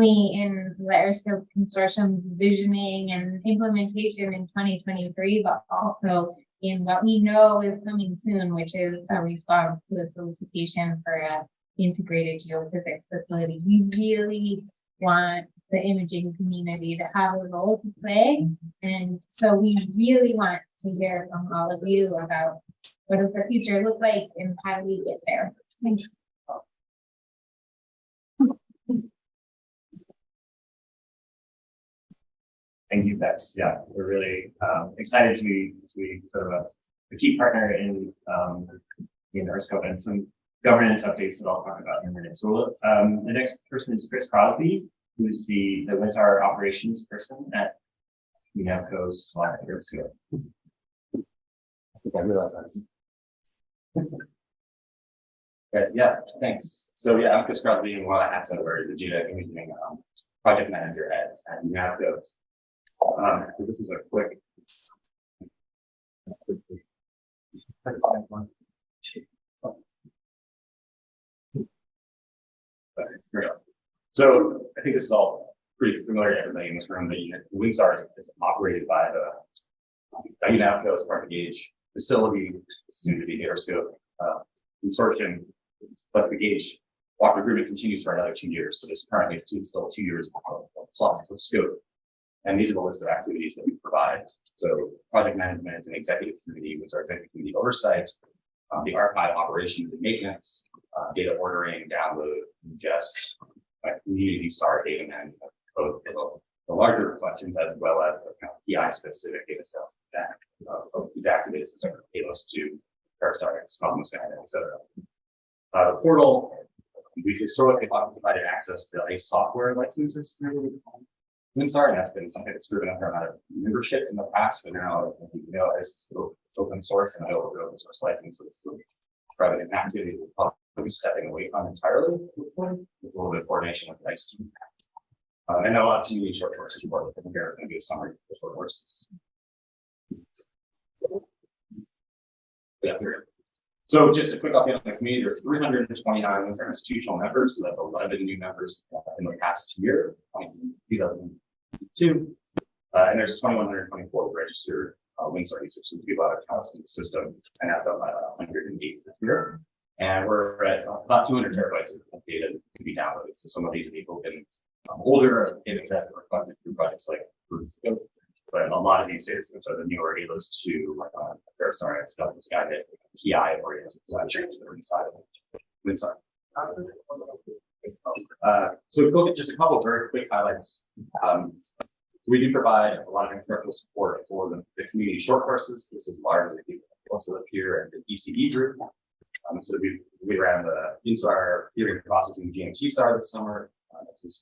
definitely in the AirScope Consortium's visioning and implementation in 2023, but also in what we know is coming soon, which is a response to the solicitation for a integrated geophysics facility. We really want the imaging community to have a role to play. And so we really want to hear from all of you about what does the future look like and how do we get there. Thank you. Thank you, Bex. Yeah, we're really excited to be sort of a key partner in AirScope and some governance updates that I'll talk about in a minute. So the next person is Chris Crosby, who's the WInSAR operations person at UNAVCO/AirScope. I think I realized that. Yeah, thanks. So yeah, I'm Chris Crosby, and while I have over the geoimaging project manager at UNAVCO. This is a quick. So I think this is all pretty familiar to everybody in this room. The WInSAR is operated by the UNAVCO Spartan Gauge facility, soon to be AirScope Consortium, but the Gauge walk agreement continues for another 2 years. So there's currently still 2 years plus of scope. And these are the list of activities that we provide. So project management and executive committee, which are executive committee oversight, the archive operations and maintenance, data ordering, download, ingest, community SAR data management, both the larger collections as well as the kind of PI specific data sets that these activities that are Halos 2, Parasarix, Cosmos, etc. The portal, we historically provided access to ICE software licenses through WInSAR, and that's been something that's driven up our amount of membership in the past, but now, as you know, it's open source and available open source licenses. So private activity will probably be stepping away from entirely with a little bit of coordination with the ICE team. And then we'll have community short course support. I think Garrett's going to do a summary of the short courses. Yeah, here. So just a quick update on the community. There are 329 WInSAR institutional members, so that's 11 new members in the past year, 2002. And there's 2,124 registered WInSAR users, so people have accounts in the system, and that's up by 108 this year. And we're at about 200 terabytes of data that can be downloaded. So some of these people have been older data sets that are funded through projects like WInSAR. But a lot of these days, so the newer Halos 2, Parasarix, Skynet, PI oriented collections that are inside of WInSAR. So go get just a couple of very quick highlights. We do provide a lot of instructional support for the community short courses. This is largely people also appear at the ECE group. So we ran the InSAR theory and processing GMT-SAR this summer,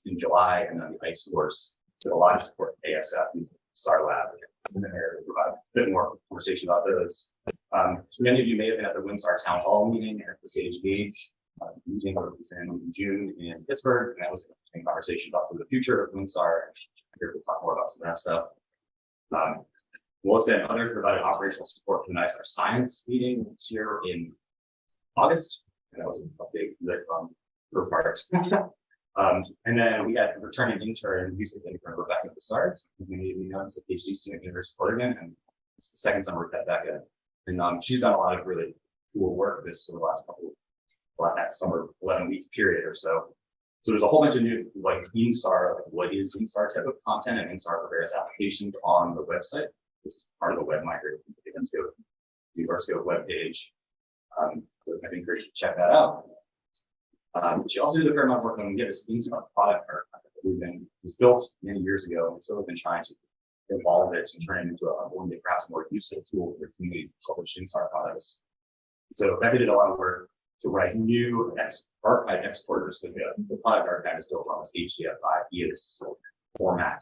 in July, and then the ICE course with a lot of support for ASF. SAR Lab, and then we'll provide a bit more conversation about those. So many of you may have been at the WInSAR Town Hall meeting at the Sage Gauge meeting that was in June in Pittsburgh, and that was an interesting conversation about the future of WInSAR. Here we'll talk more about some of that stuff. Melissa and others provided operational support for the ISAR Science meeting this year in August, and that was a big lift for parts. And then we had a returning intern, recently from Rebecca Bessards, who many of you know is a PhD student at the University of Oregon, and it's the second summer we've had Becca. And she's done a lot of really cool work this over the last that summer 11-week period or so. So there's a whole bunch of new like InSAR, like what is InSAR type of content and InSAR for various applications on the website. This is part of the web migration to the AirScope webpage. So I'd encourage you to check that out. She also did a fair amount of work on this InSAR product that was built many years ago, and so we've been trying to evolve it and turn it into a one day perhaps more useful tool for the community to publish InSAR products. So Becca did a lot of work to write new archive exporters, because the product archive is built on this HDF5 EOS format.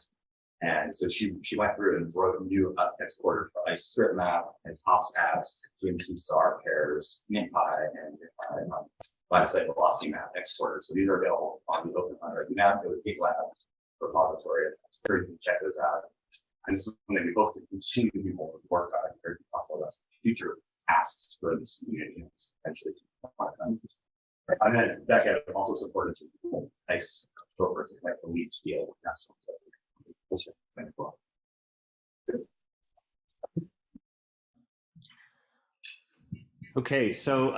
And so she went through and wrote a new exporter for ICE Strip Map and TOPS apps, GMT-SAR pairs, NIMPI, and line of sight velocity map exporters. So these are available on the open UNAVCO GitLab repository. You can check those out. And this is something we hope to continue to do more work on to talk about future tasks for this community and eventually. And then Becca also supported ICE short courses like the lead deal. That's kind of cool. Okay, so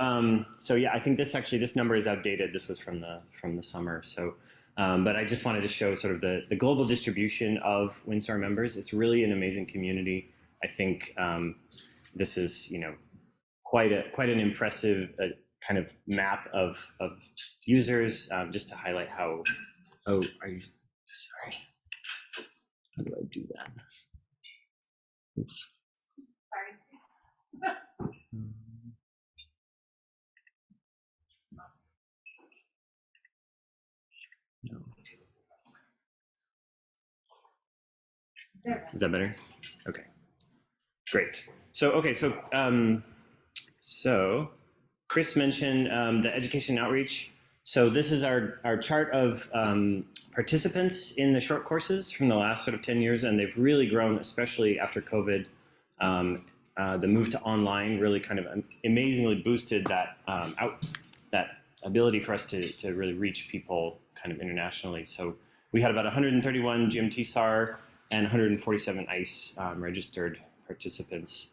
yeah, I think this number is outdated. This was from the summer. So, but I just wanted to show sort of the global distribution of WInSAR members. It's really an amazing community. I think this is quite an impressive kind of map of users. Just to highlight how. Oh, are you sorry? How do I do that? Oops. Sorry. No. Is that better? Okay, great. So so Chris mentioned the education outreach. So this is our chart of participants in the short courses from the last sort of 10 years, and they've really grown, especially after COVID. The move to online really kind of amazingly boosted that that ability for us to really reach people kind of internationally. So we had about 131 GMT SAR and 147 ICE registered participants.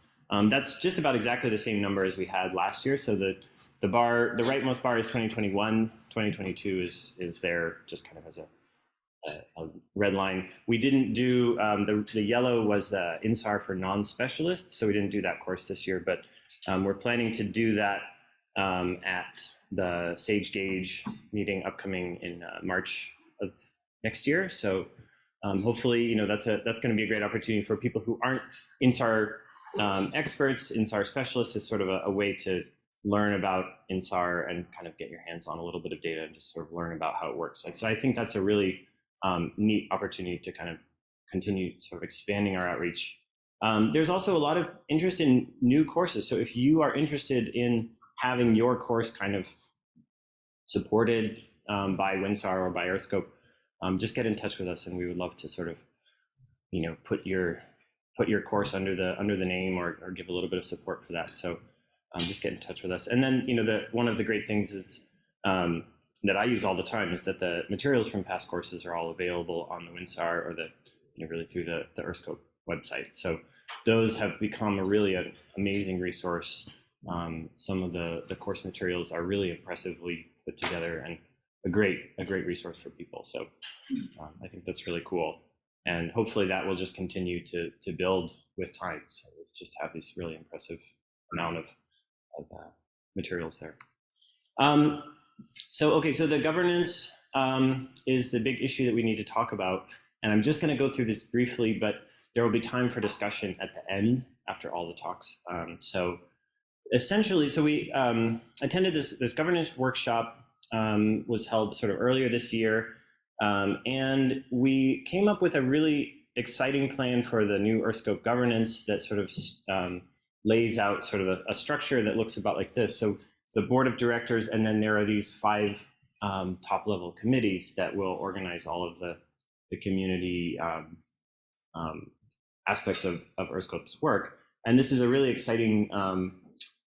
That's just about exactly the same number as we had last year. So the rightmost bar is 2021. 2022 is there just kind of as a red line. We didn't do the yellow was the InSAR for non-specialists, so we didn't do that course this year. But we're planning to do that at the Sage Gauge meeting upcoming in March of next year. So hopefully, that's going to be a great opportunity for people who aren't InSAR experts. InSAR specialists is sort of a way to learn about InSAR and kind of get your hands on a little bit of data and just sort of learn about how it works. So I think that's a really neat opportunity to kind of continue sort of expanding our outreach. There's also a lot of interest in new courses. So if you are interested in having your course kind of supported by WInSAR or by Earthscope, just get in touch with us, and we would love to sort of, put your course under the name or give a little bit of support for that. So just get in touch with us. And then, one of the great things is that I use all the time is that the materials from past courses are all available on the WInSAR or really through the Earthscope website. So those have become a really amazing resource. Some of the course materials are really impressively put together and a great resource for people. So I think that's really cool. And hopefully that will just continue to build with time. So we'll just have this really impressive amount of materials there. So the governance is the big issue that we need to talk about. And I'm just going to go through this briefly, but there will be time for discussion at the end after all the talks. So essentially, we attended this governance workshop, was held sort of earlier this year. And we came up with a really exciting plan for the new Earthscope governance that sort of lays out sort of a structure that looks about like this. So the board of directors, and then there are these 5 top level committees that will organize all of the community aspects of Earthscope's work. And this is a really exciting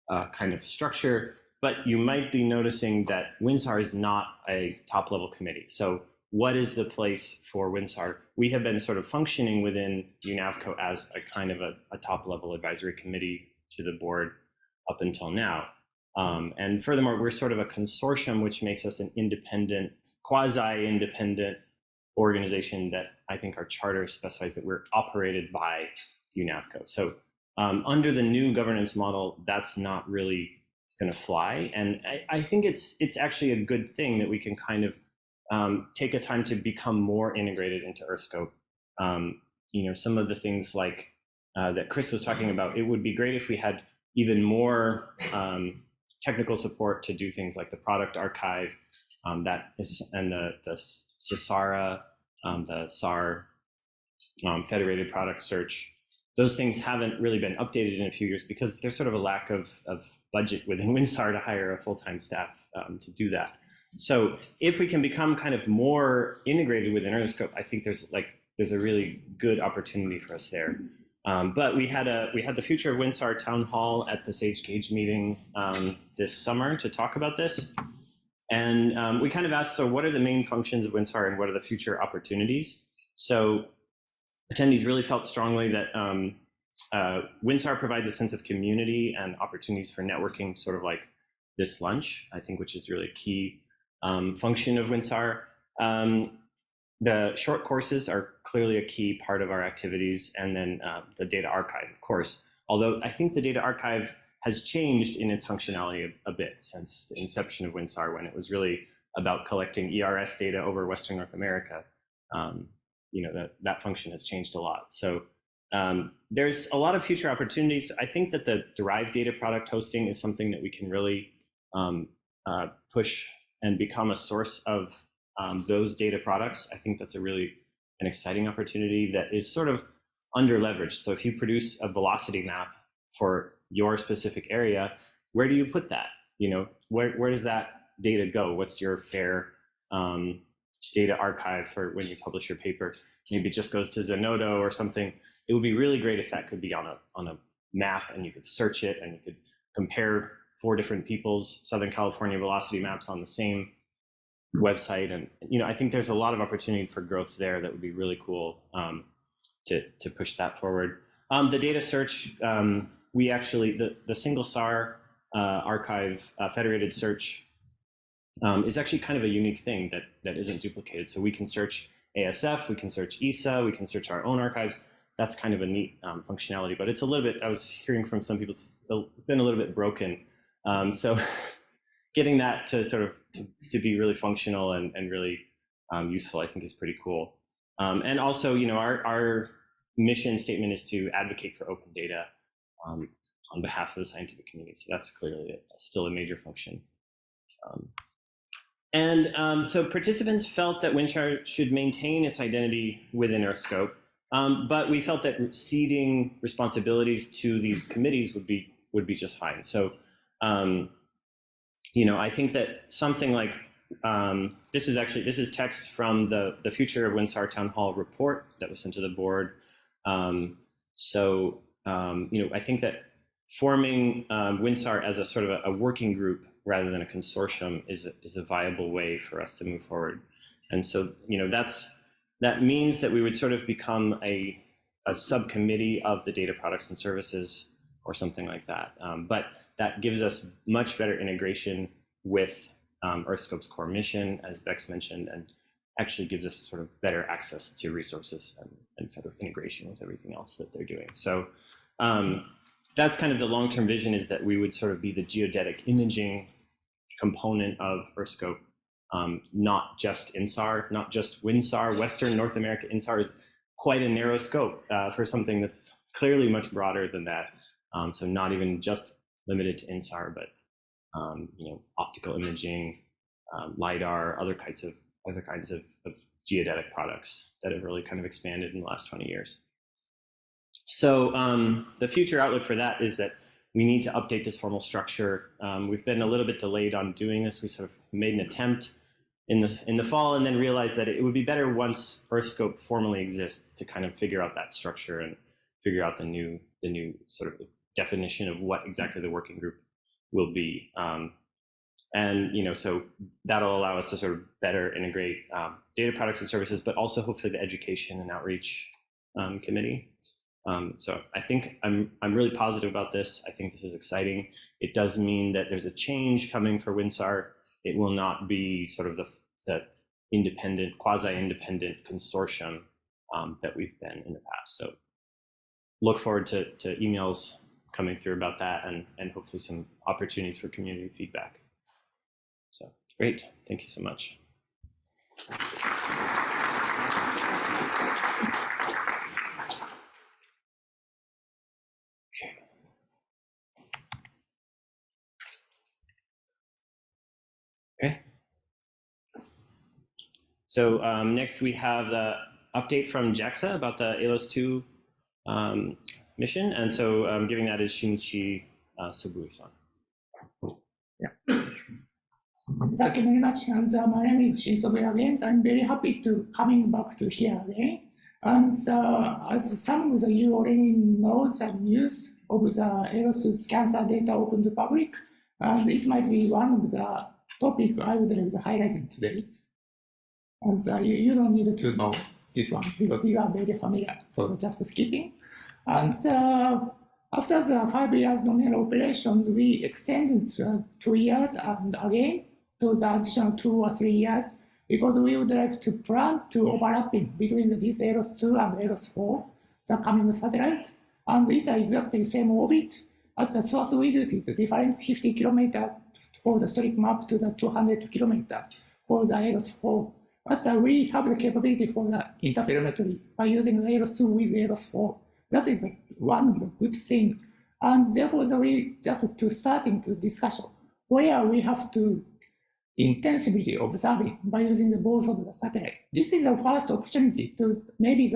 kind of structure, but you might be noticing that WInSAR is not a top level committee. So what is the place for WInSAR? We have been sort of functioning within UNAVCO as a kind of a top level advisory committee to the board up until now. And furthermore, we're sort of a consortium, which makes us an independent, quasi-independent organization that I think our charter specifies that we're operated by UNAVCO. So under the new governance model, that's not really going to fly. And I think it's actually a good thing that we can kind of take a time to become more integrated into Earthscope. Some of the things like that Chris was talking about, it would be great if we had even more technical support to do things like the product archive, and the CSARA, the SAR, federated product search. Those things haven't really been updated in a few years because there's sort of a lack of budget within WInSAR to hire a full-time staff to do that. So if we can become kind of more integrated within Earthscope, I think there's a really good opportunity for us there. But we had the Future of WInSAR town hall at the Sage Gauge meeting this summer to talk about this. And we kind of asked, so what are the main functions of WInSAR and what are the future opportunities? So attendees really felt strongly that WInSAR provides a sense of community and opportunities for networking, sort of like this lunch, I think, which is really a key function of WInSAR. The short courses are clearly a key part of our activities, and then the data archive, of course. Although I think the data archive has changed in its functionality a bit since the inception of WInSAR, when it was really about collecting ERS data over Western North America. That function has changed a lot. So there's a lot of future opportunities. I think that the derived data product hosting is something that we can really push and become a source of those data products. I think that's an exciting opportunity that is sort of under leveraged. So if you produce a velocity map for your specific area, where do you put that? Where does that data go? What's your fair data archive for when you publish your paper? Maybe it just goes to Zenodo or something. It would be really great if that could be on a map, and you could search it and you could compare 4 different people's Southern California velocity maps on the same website. And I think there's a lot of opportunity for growth there that would be really cool to push that forward. The data search, we actually, the single SAR archive federated search is actually kind of a unique thing that isn't duplicated. So we can search ASF, we can search ESA, we can search our own archives. That's kind of a neat functionality, but it's a little bit, I was hearing from some people, it's been a little bit broken. So getting that to sort of to be really functional and really useful, I think is pretty cool. And also, our mission statement is to advocate for open data on behalf of the scientific community. So that's clearly still a major function. So participants felt that WInSAR should maintain its identity within EarthScope, but we felt that ceding responsibilities to these committees would be just fine. So, I think that something like this is text from the Future of WInSAR Town Hall report that was sent to the board. I think that forming WInSAR as a sort of a working group rather than a consortium is a viable way for us to move forward. And so, that means that we would sort of become a subcommittee of the data products and services or something like that. But that gives us much better integration with EarthScope's core mission, as Bex mentioned, and actually gives us sort of better access to resources and sort of integration with everything else that they're doing. So that's kind of the long-term vision, is that we would sort of be the geodetic imaging component of EarthScope, not just InSAR, not just WInSAR. Western North America InSAR is quite a narrow scope for something that's clearly much broader than that. So not even just limited to InSAR, but optical imaging, LiDAR, other kinds of geodetic products that have really kind of expanded in the last 20 years. So the future outlook for that is that we need to update this formal structure. We've been a little bit delayed on doing this. We sort of made an attempt in the fall and then realized that it would be better once EarthScope formally exists to kind of figure out that structure and figure out the new sort of definition of what exactly the working group will be. So that'll allow us to sort of better integrate data products and services, but also hopefully the education and outreach committee. So I think I'm really positive about this. I think this is exciting. It does mean that there's a change coming for WInSAR. It will not be sort of the independent, quasi-independent consortium that we've been in the past. So look forward to emails coming through about that and hopefully some opportunities for community feedback. So great, thank you so much. Okay. So next we have the update from JAXA about the ALOS 2 mission. And so giving that is Shinichi Subui-san. Yeah. Thank you very much. And my name is Shinsobei again. I'm very happy to coming back to here again. And as some of you already know the news of the ALOS cancer data open to public, and it might be one of the topic I would like to highlight today. And you don't need to know this one because you are very familiar, so just skipping. And after the 5 years nominal operations, we extended to 2 years and again to the additional 2 or 3 years because we would like to plan to overlapping between this EROS-2 and EROS-4, the coming satellite. And these are exactly the same orbit as the source windows is different 50 kilometers for the strip map to the 200 kilometers for the EROS-4. But we have the capability for the interferometry by using the EROS-2 with EROS-4. That is one of the good things. And therefore, we just to starting the discussion where we have to intensively observing by using the both of the satellite. This is the first opportunity to maybe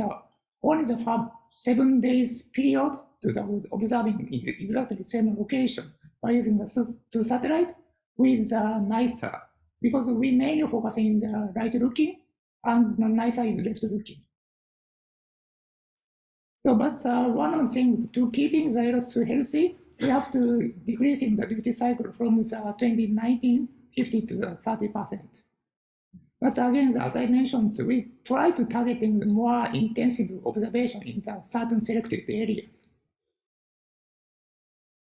only the 7 days period to the observing exactly the same location by using the 2 satellite with NISAR, because we mainly focusing in the right looking and the NISAR is left looking. So, but one of the things to keeping the EROS-2 healthy, we have to decreasing the duty cycle from the 2019 50 to the 30%. But again, as I mentioned, we try to targeting more intensive observation in the certain selected areas.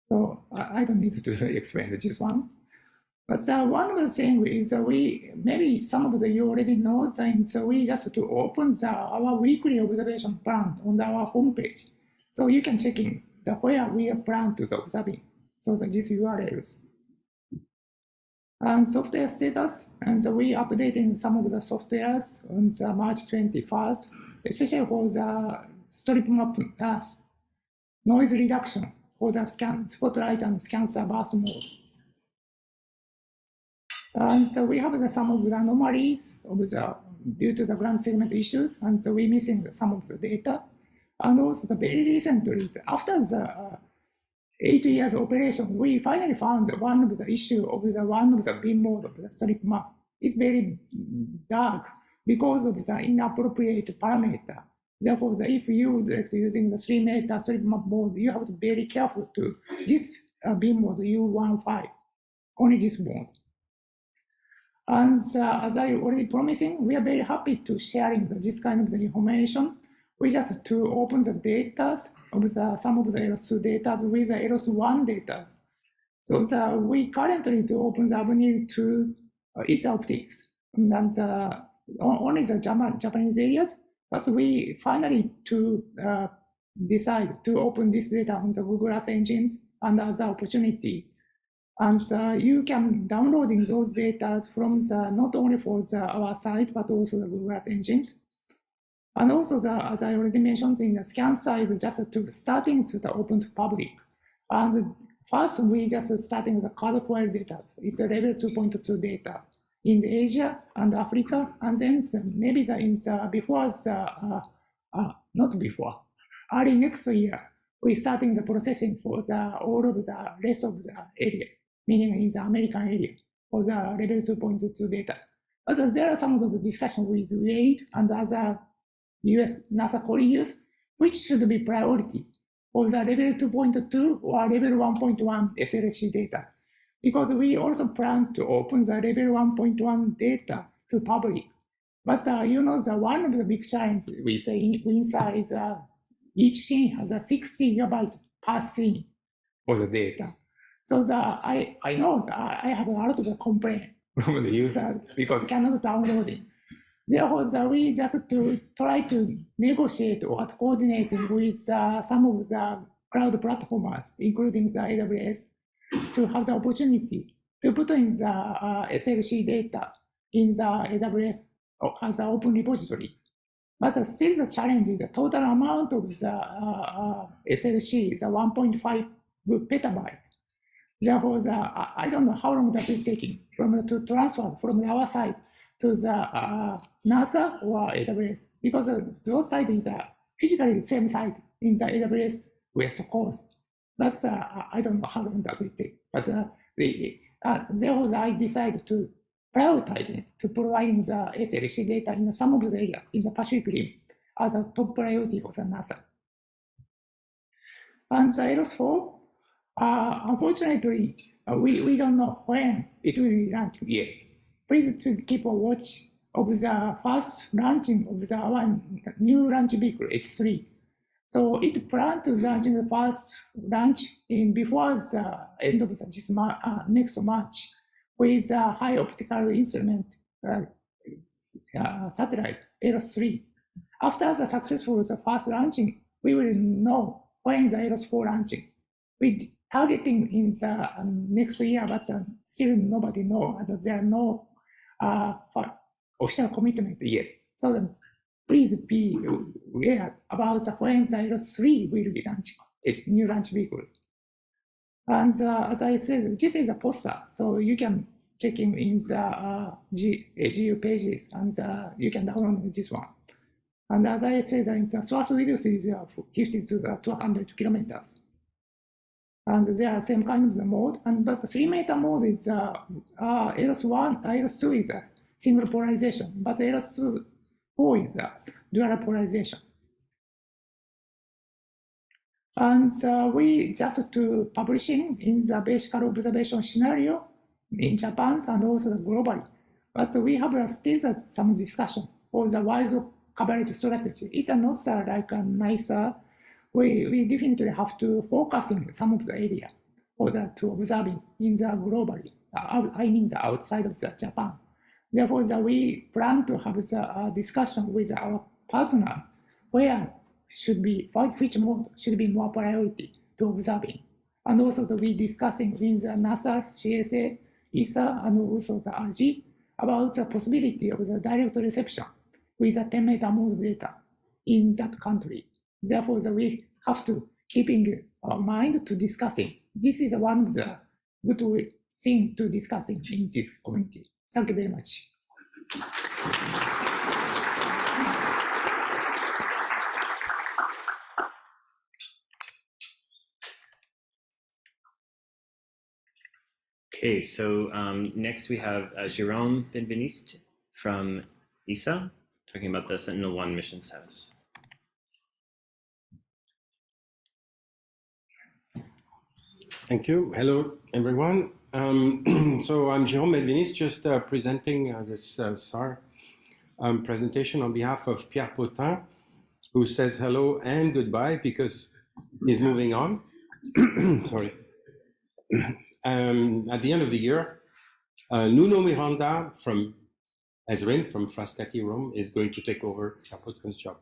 So I don't need to explain this one. But one of the things is maybe some of you already know, so we just to open our weekly observation plan on our homepage. So you can check in where we are planned to the observing. So these URLs. And software status, and so we updating some of the softwares on the March 21st, especially for the strip map noise reduction for the spotlight and scan burst mode. And so we have some of the anomalies due to the ground segment issues, and so we're missing some of the data. And also the very recently, after the 8 years operation, we finally found that one of the issue of one of the beam mode of the strip map is very dark because of the inappropriate parameter. Therefore, if you would like to using the 3-meter strip map mode, you have to be very careful to this beam mode U15, only this mode. And as I already promising, we are very happy to sharing this kind of the information. We just to open the data of some of the EROS-2 data with the EROS-1 data. So we currently to open the avenue to its optics and only the Japanese areas, but we finally to decide to open this data on the Google Earth engines and other opportunity. And you can downloading those data from not only for our site, but also the Google Earth engines. And also, as I already mentioned, in the scan size, just starting to open to public. And first, we just starting the card file data. It's a level 2.2 data in the Asia and Africa. And then maybe not before, early next year, we're starting the processing for all of the rest of the area, meaning in the American area for the level 2.2 data. Also, there are some of the discussion with WAID and other US NASA colleagues, which should be priority for the level 2.2 or level 1.1 SLC data. Because we also plan to open the level 1.1 data to public. But one of the big challenges we say in WInSAR is each scene has a 60 gigabyte per scene for the data. So I know that I have a lot of complaint from the user because cannot download it. Therefore, we just to try to negotiate or coordinate with some of the cloud platformers, including the AWS, to have the opportunity to put in the SLC data in the AWS as an open repository. But still the challenge is the total amount of the SLC is 1.5 petabyte. Therefore, I don't know how long that is taking to transfer from our side to the NASA or AWS, because those sites is physically the same site in the AWS West Coast. But I don't know how long does it take. But therefore, I decided to prioritize to providing the SLC data in some of the area in the Pacific Rim as a top priority of the NASA. And the EROS-4, unfortunately, we don't know when it will be launched yet. Please to keep a watch of the first launching of the one new launch vehicle H3. So it planned to launch the first launch before the end of next March with a high optical instrument satellite L3. After the successful the first launching, we will know when the L4 launching. We're targeting in the next year, but still nobody know, and there are no official commitment yet. So please be aware about the when the L3 will be launched, new launch vehicles. And as I said, this is a poster, so you can check in the GU pages, and you can download this one. And as I said, the source radius is 50 to 200 kilometers. And there are same kind of the mode, but the 3-meter mode is L2 is a single polarization, but L4 is a dual polarization. And we just to publishing in the basic observation scenario in Japan and also globally. But we have still some discussion for the wide coverage strategy. It's not like a nicer. We definitely have to focus in some of the area for to observing in the globally. I mean the outside of the Japan. Therefore, we plan to have the discussion with our partners where which mode should be more priority to observing. And also we discussing in the NASA, CSA, ESA, and also the RG about the possibility of the direct reception with a 10-meter mode data in that country. Therefore, we have to keep in mind to discussing. This is one of the good thing to discussing in this community. Thank you very much. Okay, so next we have Jérôme Benveniste from ESA talking about the Sentinel-1 mission status. Thank you. Hello, everyone. So I'm Jérôme Benveniste, just presenting this SAR presentation on behalf of Pierre Potin, who says hello and goodbye because he's moving on. Sorry. At the end of the year, Nuno Miranda from Ezrin, from Frascati Rome, is going to take over Pierre Potin's job.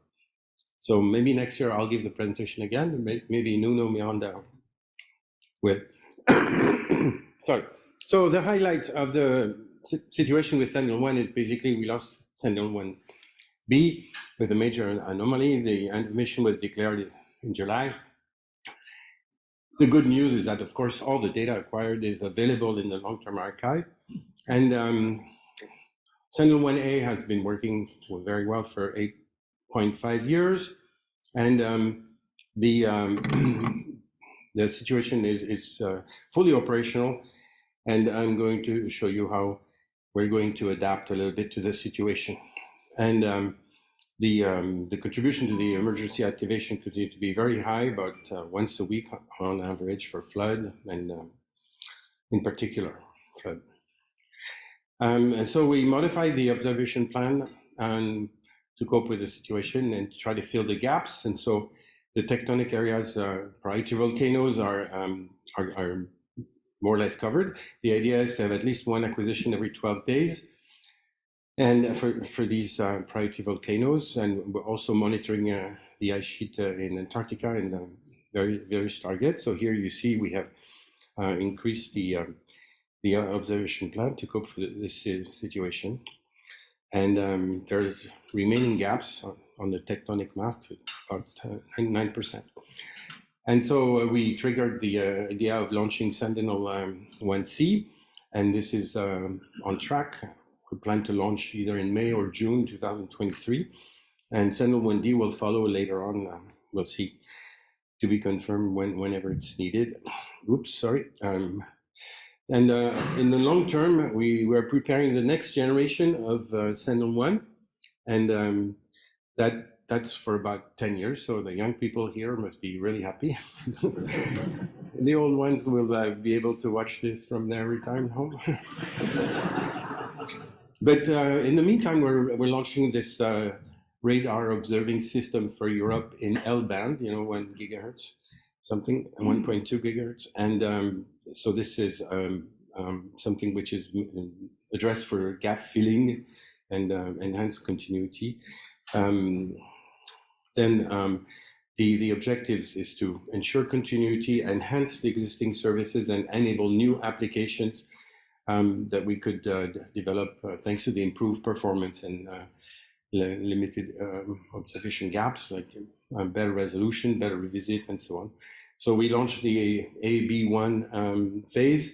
So maybe next year I'll give the presentation again. Maybe Nuno Miranda will. Sorry. So the highlights of the situation with Sentinel-1 is basically we lost Sentinel-1B with a major anomaly. The end of mission was declared in July. The good news is that, of course, all the data acquired is available in the long-term archive. And Sentinel-1A has been working very well for 8.5 years. And the situation is fully operational. And I'm going to show you how we're going to adapt a little bit to the situation. And the contribution to the emergency activation continued to be very high, about once a week on average for flood, and in particular flood. And so we modified the observation plan to cope with the situation and try to fill the gaps. And so the tectonic areas, priority volcanoes are more or less covered. The idea is to have at least one acquisition every 12 days. And for these priority volcanoes, and we're also monitoring the ice sheet in Antarctica and various targets. So here you see we have increased the observation plan to cope with this situation. And there's remaining gaps on the tectonic mass, about 9%. And so we triggered the idea of launching Sentinel-1C, and this is on track. We plan to launch either in May or June 2023, and Sentinel-1D will follow later on. We'll see, to be confirmed whenever it's needed. Oops, sorry. And in the long term, we are preparing the next generation of Sentinel-1, and that that's for about 10 years. So the young people here must be really happy. The old ones will be able to watch this from their retirement home. But in the meantime, we're launching this radar observing system for Europe in L band, 1 gigahertz, something, 1.2 gigahertz. And so this is something which is addressed for gap filling and enhanced continuity. Then the objectives is to ensure continuity, enhance the existing services, and enable new applications that we could develop thanks to the improved performance and limited observation gaps, like better resolution, better revisit, and so on. So we launched the AB1 phase,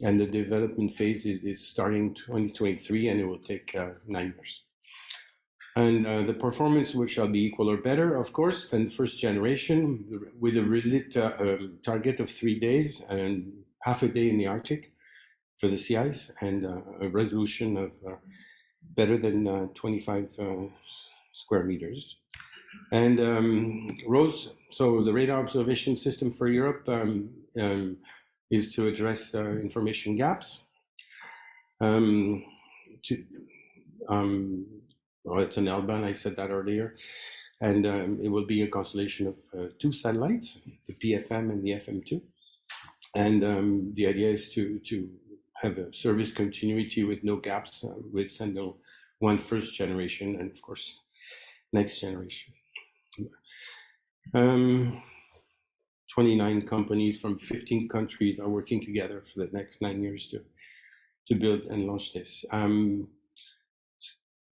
and the development phase is starting 2023, and it will take 9 years. And the performance which shall be equal or better, of course, than first generation, with a revisit target of 3 days and half a day in the Arctic for the sea ice, and a resolution of better than 25 square meters. And ROSE, so the radar observation system for Europe is to address information gaps. Well, it's an L-band, I said that earlier. And it will be a constellation of 2 satellites, the PFM and the FM2. And the idea is to have a service continuity with no gaps with Sentinel-1 first generation, and of course, next generation. 29 companies from 15 countries are working together for the next 9 years to build and launch this.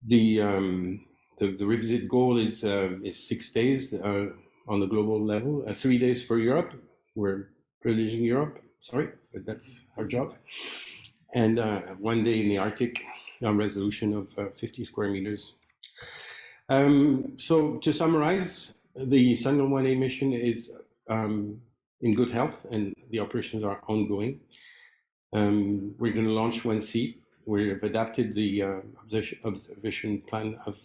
The revisit goal is 6 days on the global level, 3 days for Europe. We're privileging Europe, sorry, but that's our job. And 1 day in the Arctic, a resolution of 50 square meters. So to summarize, the Sentinel-1A mission is in good health, and the operations are ongoing. We're going to launch 1C. We've adapted the observation plan of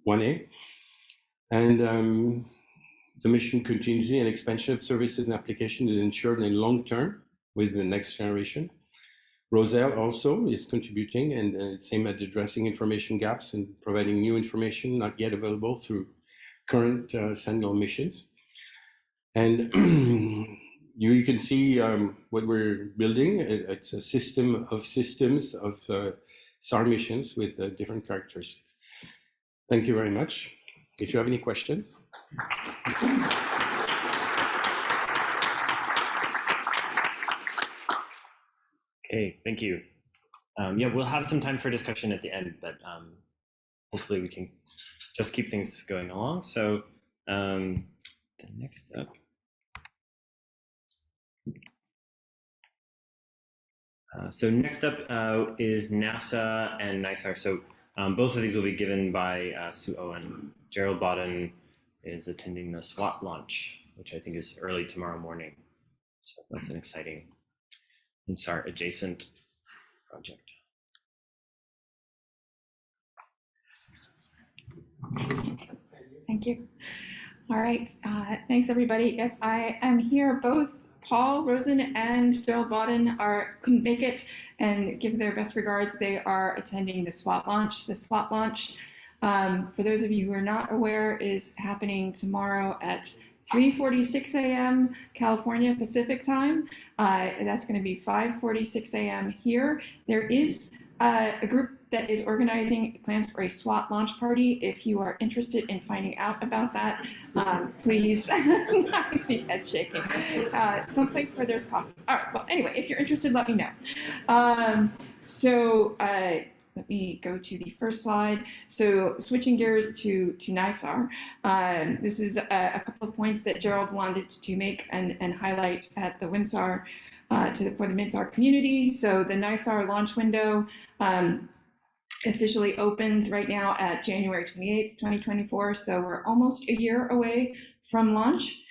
1A. And the mission continuity and expansion of services and applications is ensured in long term with the next generation. Roselle also is contributing, and it's aimed at addressing information gaps and providing new information not yet available through current Sentinel missions. And you can see what we're building. It's a system of systems of SAR missions with different characteristics. Thank you very much. If you have any questions. Okay, thank you. Yeah, we'll have some time for discussion at the end, but hopefully we can just keep things going along. So the next up. So next up is NASA and NISAR. So both of these will be given by Sue Owen. Gerald Bodden is attending the SWAT launch, which I think is early tomorrow morning. So that's an exciting InSAR adjacent project. Thank you. All right, thanks everybody. Yes, I am here. Both Paul Rosen and Gerald Bodden couldn't make it and give their best regards. They are attending the SWAT launch. The SWAT launch, for those of you who are not aware, is happening tomorrow at 3:46 a.m. California Pacific time. That's going to be 5:46 a.m. here. There is a group that is organizing plans for a SWAT launch party. If you are interested in finding out about that, please, I see heads shaking. Someplace where there's coffee. All right, well, anyway, if you're interested, let me know. Let me go to the first slide. So switching gears to NISAR, this is a couple of points that Gerald wanted to make and highlight at the WInSAR for the MINSAR community. So the NISAR launch window officially opens right now at January 28th, 2024. So we're almost a year away from launch.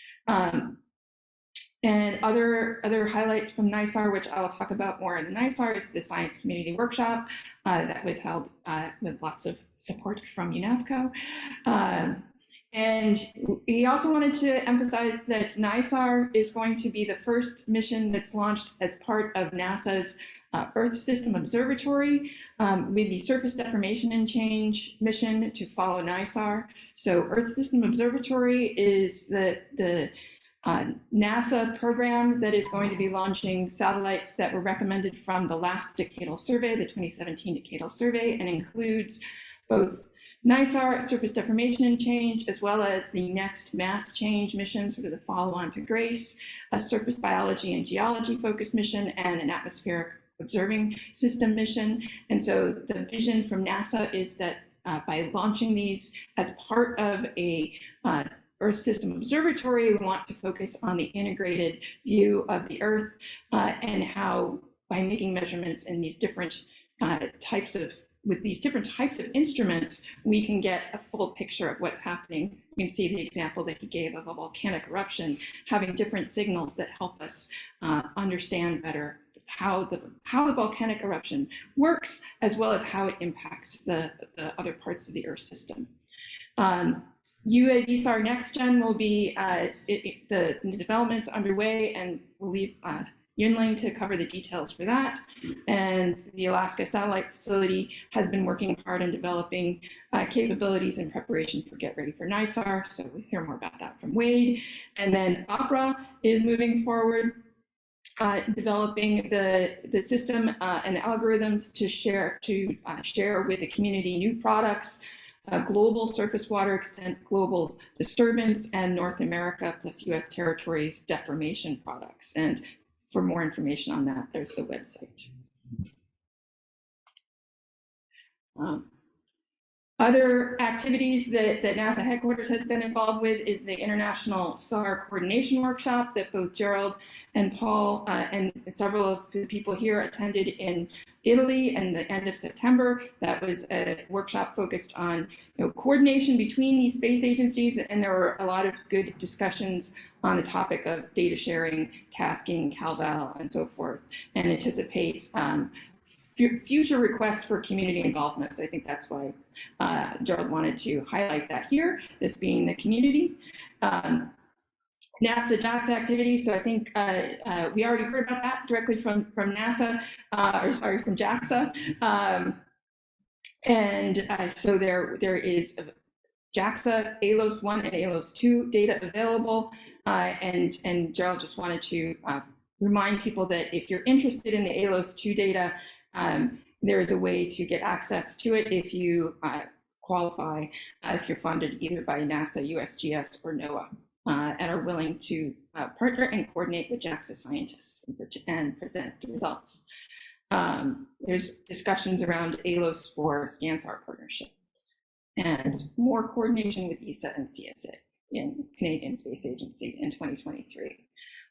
And other highlights from NISAR, which I will talk about more in the NISAR, is the Science Community Workshop that was held with lots of support from UNAVCO. And he also wanted to emphasize that NISAR is going to be the first mission that's launched as part of NASA's Earth System Observatory with the Surface Deformation and Change mission to follow NISAR. So Earth System Observatory is the NASA program that is going to be launching satellites that were recommended from the last decadal survey, the 2017 decadal survey, and includes both NISAR, Surface Deformation and Change, as well as the next Mass Change mission, sort of the follow-on to GRACE, a surface biology and geology focused mission, and an atmospheric observing system mission. And so the vision from NASA is that by launching these as part of a Earth System Observatory, we want to focus on the integrated view of the Earth and how, by making measurements in these different with these different types of instruments, we can get a full picture of what's happening. You can see the example that he gave of a volcanic eruption, having different signals that help us understand better how the volcanic eruption works, as well as how it impacts the other parts of the Earth system. UAVSAR Next Gen will be, the development's underway, and we'll leave Yunling to cover the details for that. And the Alaska Satellite Facility has been working hard on developing capabilities in preparation for Get Ready for NISAR. So we'll hear more about that from Wade. And then OPERA is moving forward, developing the system and the algorithms to share with the community new products, global surface water extent, global disturbance, and North America plus US territories deformation products. And for more information on that, there's the website. Other activities that NASA headquarters has been involved with is the International SAR Coordination Workshop that both Gerald and Paul and several of the people here attended in Italy in the end of September. That was a workshop focused on coordination between these space agencies, and there were a lot of good discussions on the topic of data sharing, tasking, CalVal, and so forth, and anticipates future requests for community involvement. So I think that's why Gerald wanted to highlight that here, this being the community. NASA JAXA activity. So I think we already heard about that directly from NASA, from JAXA. So there is JAXA ALOS 1 and ALOS 2 data available. And Gerald just wanted to remind people that if you're interested in the ALOS 2 data, there is a way to get access to it if you qualify, if you're funded either by NASA, USGS, or NOAA, and are willing to partner and coordinate with JAXA scientists and present the results. There's discussions around ALOS for ScanSAR partnership and more coordination with ESA and CSA in Canadian Space Agency in 2023.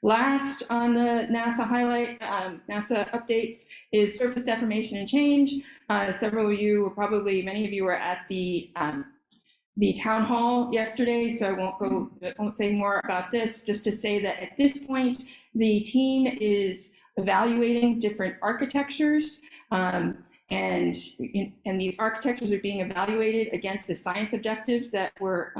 Last on the NASA highlight, NASA updates is surface deformation and change. Several of you, or probably many of you, were at the town hall yesterday, so I won't say more about this, just to say that at this point, the team is evaluating different architectures, and these architectures are being evaluated against the science objectives that were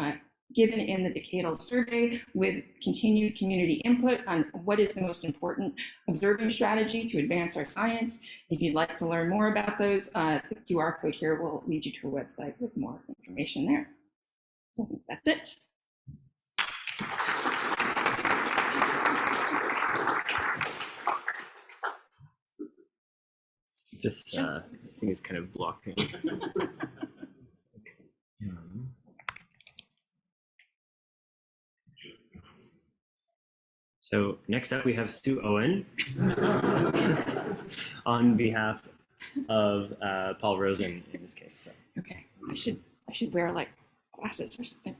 given in the decadal survey, with continued community input on what is the most important observing strategy to advance our science. If you'd like to learn more about those, the QR code here will lead you to a website with more information there. I think that's it. This thing is kind of blocking. So next up, we have Sue Owen on behalf of Paul Rosen in this case. So. Okay, I should wear like glasses or something.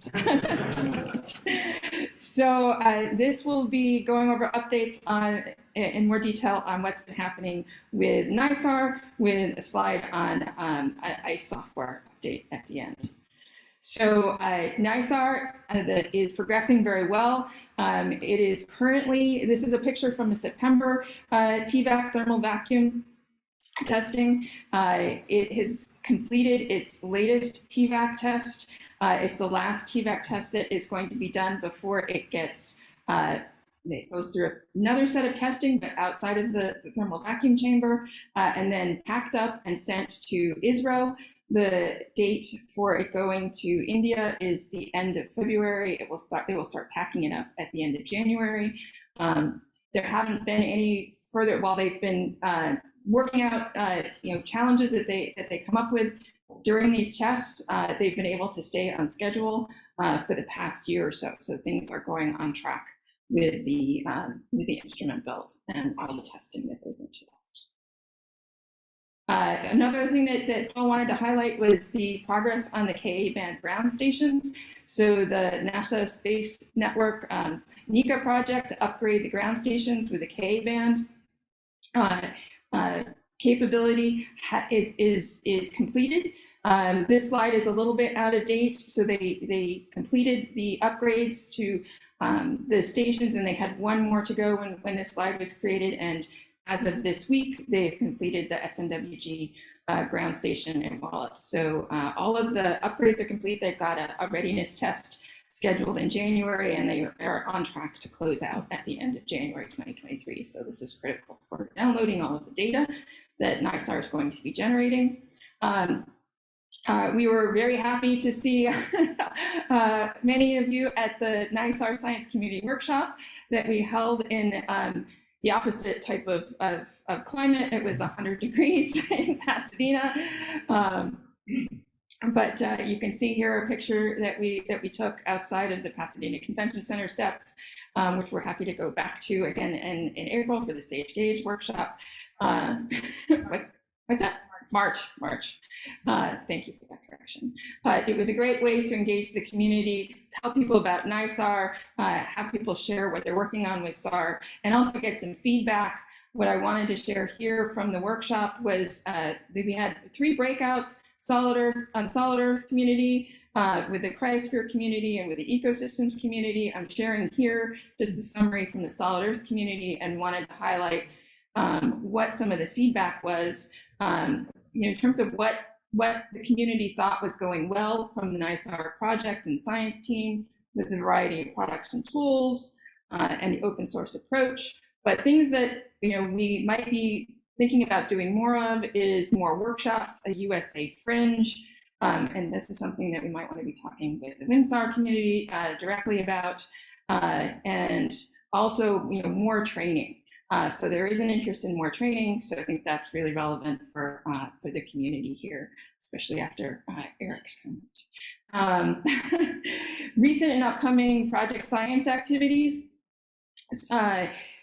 So this will be going over updates in more detail on what's been happening with NISAR, with a slide on ICE software update at the end. So NISAR is progressing very well. It is currently, this is a picture from the September TVAC thermal vacuum testing. It has completed its latest TVAC test It's the last TVAC test that is going to be done before it gets it goes through another set of testing, but outside of the thermal vacuum chamber, and then packed up and sent to ISRO. The date for it going to India is the end of February. They will start packing it up at the end of January. There haven't been any further, while they've been working out challenges that they come up with during these tests. They've been able to stay on schedule for the past year or so. So things are going on track with the instrument build and all the testing that goes into that. Another thing that Paul wanted to highlight was the progress on the Ka-band ground stations. So the NASA Space Network NICA project to upgrade the ground stations with the Ka-band capability is completed. This slide is a little bit out of date. So they completed the upgrades to the stations, and they had one more to go when this slide was created. And as of this week, they've completed the SNWG ground station in Wallops. So all of the upgrades are complete. They've got a readiness test scheduled in January, and they are on track to close out at the end of January 2023. So this is critical for downloading all of the data that NISAR is going to be generating. We were very happy to see many of you at the NISAR Science Community Workshop that we held in the opposite type of climate. It was 100 degrees in Pasadena. But you can see here a picture that we took outside of the Pasadena Convention Center steps, which we're happy to go back to again in April for the Sage Gauge workshop. What's that? March. Thank you for that correction. It was a great way to engage the community, tell people about NISAR, have people share what they're working on with SAR, and also get some feedback. What I wanted to share here from the workshop was that we had 3 breakouts: solid earth community, with the cryosphere community, and with the ecosystems community. I'm sharing here just the summary from the solid earth community, and wanted to highlight what some of the feedback was, in terms of what the community thought was going well from the NISAR project and science team, with a variety of products and tools, and the open source approach. But things that we might be thinking about doing more of is more workshops, a USA Fringe, and this is something that we might want to be talking with the WInSAR community directly about, and also more training. So there is an interest in more training. So I think that's really relevant for the community here, especially after Eric's comment. Recent and upcoming project science activities.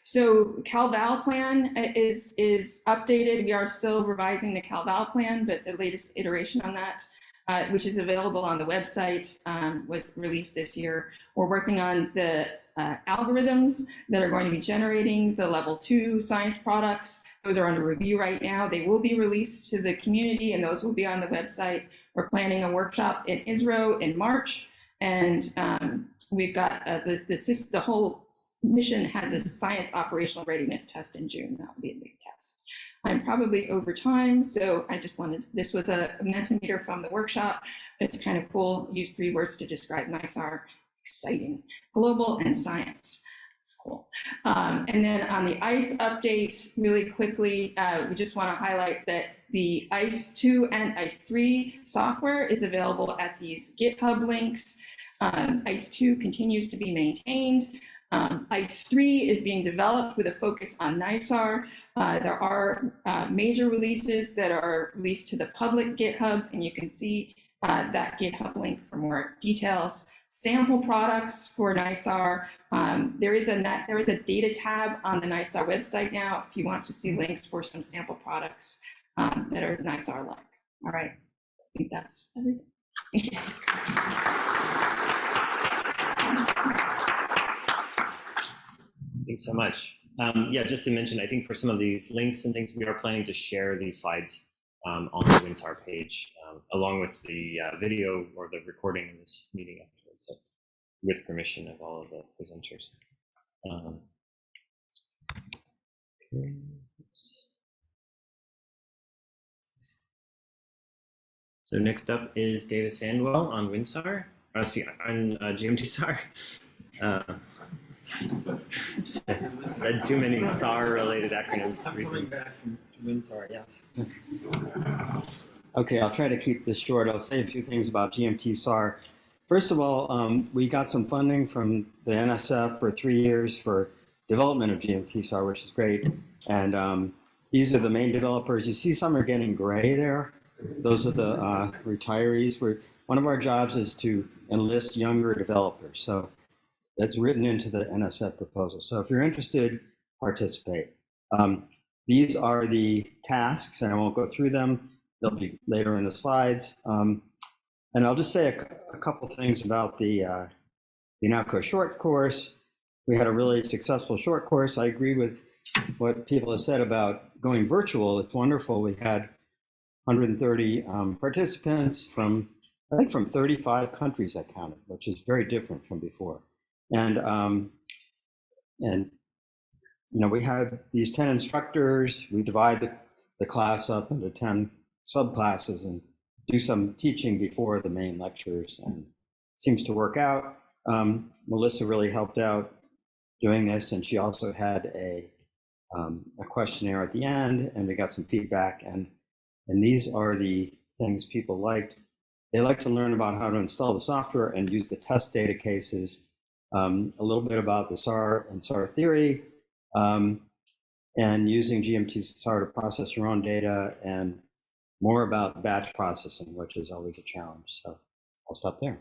So CalVal plan is updated. We are still revising the CalVal plan, but the latest iteration on that, which is available on the website, was released this year. We're working on the algorithms that are going to be generating the level 2 science products. Those are under review right now. They will be released to the community, and those will be on the website. We're planning a workshop in ISRO in March, and we've got the whole mission has a science operational readiness test in June. That will be a big test. I'm probably over time, so I just wanted, this was a Mentimeter from the workshop. It's kind of cool. Use 3 words to describe NISAR: exciting, global, and science. It's cool. And then on the ICE update, really quickly, we just want to highlight that the ICE 2 and ICE 3 software is available at these GitHub links. ICE 2 continues to be maintained. ICE 3 is being developed with a focus on NISAR. There are major releases that are released to the public GitHub, and you can see that GitHub link for more details. Sample products for NISAR. There is a data tab on the NISAR website now if you want to see links for some sample products that are NISAR-like. All right, I think that's everything. Thank you. Thanks so much. Yeah, just to mention, I think for some of these links and things, we are planning to share these slides on the WInSAR page, along with the video or the recording of this meeting afterwards, so with permission of all of the presenters. So next up is David Sandwell on WInSAR, on GMT-SAR. Said too many SAR-related acronyms recently. Back from WInSAR, yes. Okay, I'll try to keep this short. I'll say a few things about GMT-SAR. First of all, we got some funding from the NSF for 3 years for development of GMT-SAR, which is great. And these are the main developers. You see some are getting gray there. Those are the retirees. One of our jobs is to enlist younger developers. So that's written into the NSF proposal. So if you're interested, participate. These are the tasks, and I won't go through them. They'll be later in the slides. And I'll just say a couple things about the UNAPCO short course. We had a really successful short course. I agree with what people have said about going virtual. It's wonderful. We had 130 participants from, I think, from 35 countries I counted, which is very different from before. And you know, we had these 10 instructors. We divide the class up into 10 subclasses and do some teaching before the main lectures, and it seems to work out. Melissa really helped out doing this, and she also had a questionnaire at the end, and we got some feedback. And these are the things people liked. They like to learn about how to install the software and use the test data cases, a little bit about the SAR and SAR theory, and using GMT-SAR to process your own data, and more about batch processing, which is always a challenge. So I'll stop there.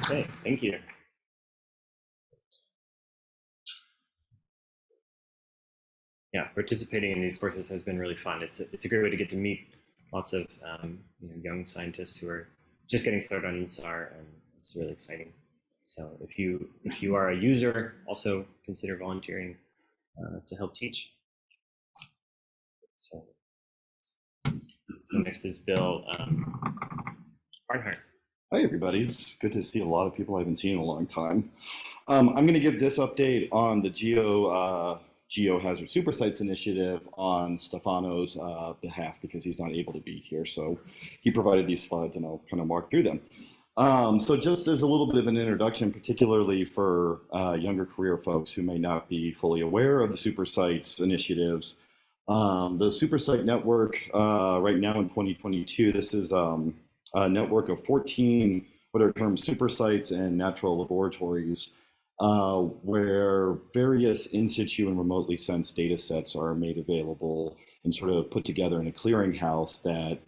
Okay, thank you. Yeah, participating in these courses has been really fun. It's a great way to get to meet lots of young scientists who are just getting started on InSAR, and it's really exciting. So if you are a user, also consider volunteering to help teach. So next is Bill Barnhart. Hi, everybody. It's good to see a lot of people I haven't seen in a long time. I'm going to give this update on the GeoHazard Supersites initiative on Stefano's behalf, because he's not able to be here. So he provided these slides, and I'll kind of walk through them. So just as a little bit of an introduction, particularly for younger career folks who may not be fully aware of the Supersites initiatives. The Supersite network right now in 2022, this is a network of 14 what are termed supersites and natural laboratories, where various in situ and remotely sensed data sets are made available and sort of put together in a clearinghouse that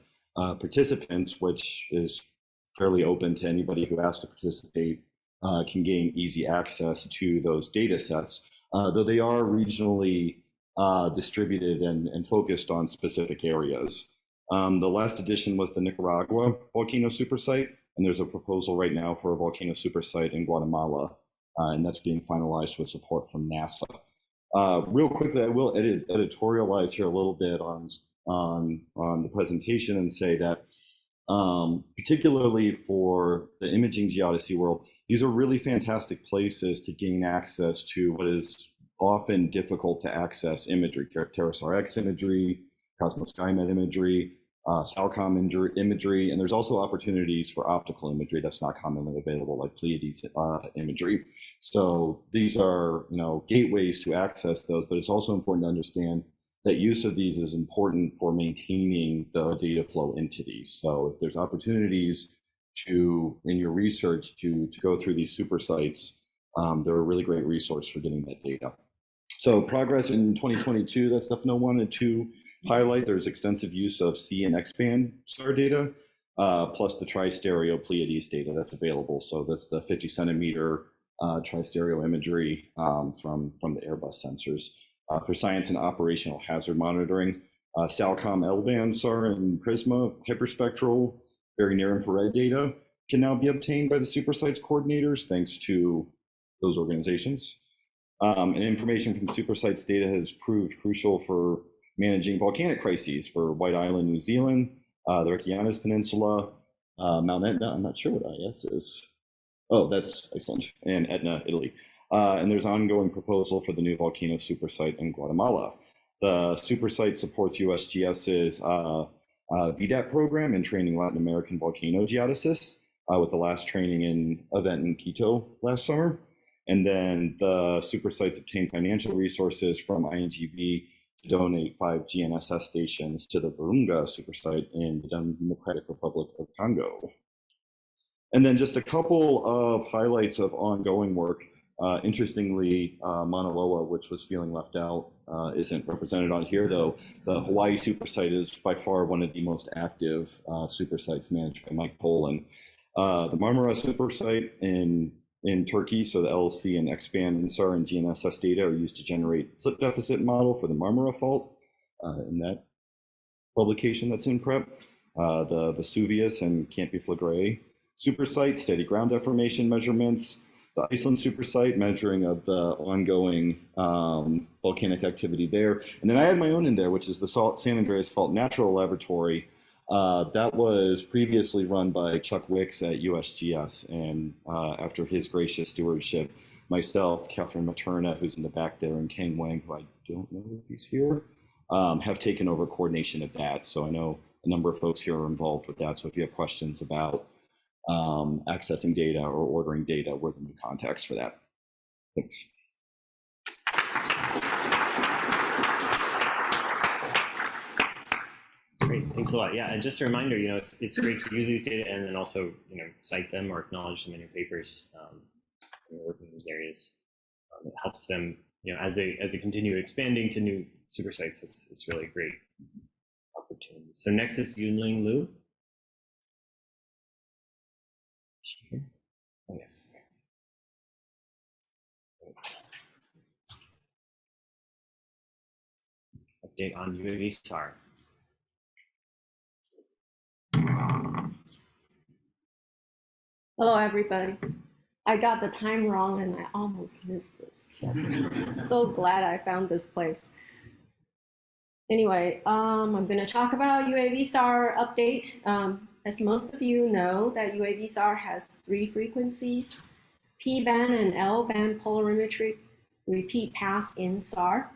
participants, which is fairly open to anybody who has to participate, can gain easy access to those data sets, though they are regionally distributed and focused on specific areas. The last edition was the Nicaragua volcano supersite, and there's a proposal right now for a volcano supersite in Guatemala, and that's being finalized with support from NASA. Real quickly, I will editorialize here a little bit on the presentation and say that particularly for the imaging geodesy world, these are really fantastic places to gain access to what is often difficult to access imagery, TerraSAR-X imagery, Cosmos SkyMed imagery, SALCOM imagery, and there's also opportunities for optical imagery that's not commonly available, like Pleiades imagery. So these are, gateways to access those, but it's also important to understand that use of these is important for maintaining the data flow into these. So if there's opportunities in your research to go through these super sites, they're a really great resource for getting that data. So progress in 2022, that's definitely wanted to highlight. There's extensive use of C and X-band SAR data, plus the tri-stereo Pleiades data that's available. So that's the 50 centimeter tri-stereo imagery from the Airbus sensors. For science and operational hazard monitoring, SALCOM L-band SAR and Prisma hyperspectral very near infrared data can now be obtained by the Supersites coordinators thanks to those organizations. And information from Supersites data has proved crucial for managing volcanic crises for White Island, New Zealand, the Reykjanes Peninsula, Mount Etna, I'm not sure what IS is. Oh, that's Iceland, and Etna, Italy. And there's ongoing proposal for the new volcano supersite in Guatemala. The super site supports USGS's VDAT program in training Latin American volcano geodesists with the last training event in Quito last summer. And then the super sites obtain financial resources from INGV to donate 5 GNSS stations to the Virunga super site in the Democratic Republic of Congo. And then just a couple of highlights of ongoing work. Interestingly, Mauna Loa, which was feeling left out, isn't represented on here, though. The Hawaii super site is by far one of the most active super sites managed by Mike Poland. The Marmara super site in Turkey, so the LLC and Expand InSAR and GNSS data are used to generate slip deficit model for the Marmara fault in that publication that's in prep. The Vesuvius and Campi Flegrei super site, steady ground deformation measurements, the Iceland super site, measuring of the ongoing volcanic activity there. And then I had my own in there, which is the San Andreas Fault Natural Laboratory. That was previously run by Chuck Wicks at USGS. And after his gracious stewardship, myself, Catherine Materna, who's in the back there, and Kang Wang, who I don't know if he's here, have taken over coordination of that. So I know a number of folks here are involved with that. So if you have questions about accessing data or ordering data, we're the contacts for that. Thanks. Great, thanks a lot. Yeah, and just a reminder, it's great to use these data and then also, cite them or acknowledge them in your papers when you're working in these areas. It helps them, as they continue expanding to new super sites. It's really a great opportunity. So next is Yunling Liu. Here. Oh, yes. Update on WInSAR. Hello, everybody. I got the time wrong and I almost missed this. So glad I found this place. Anyway, I'm going to talk about UAVSAR update. As most of you know, that UAVSAR has 3 frequencies: P-band and L-band polarimetric repeat pass InSAR,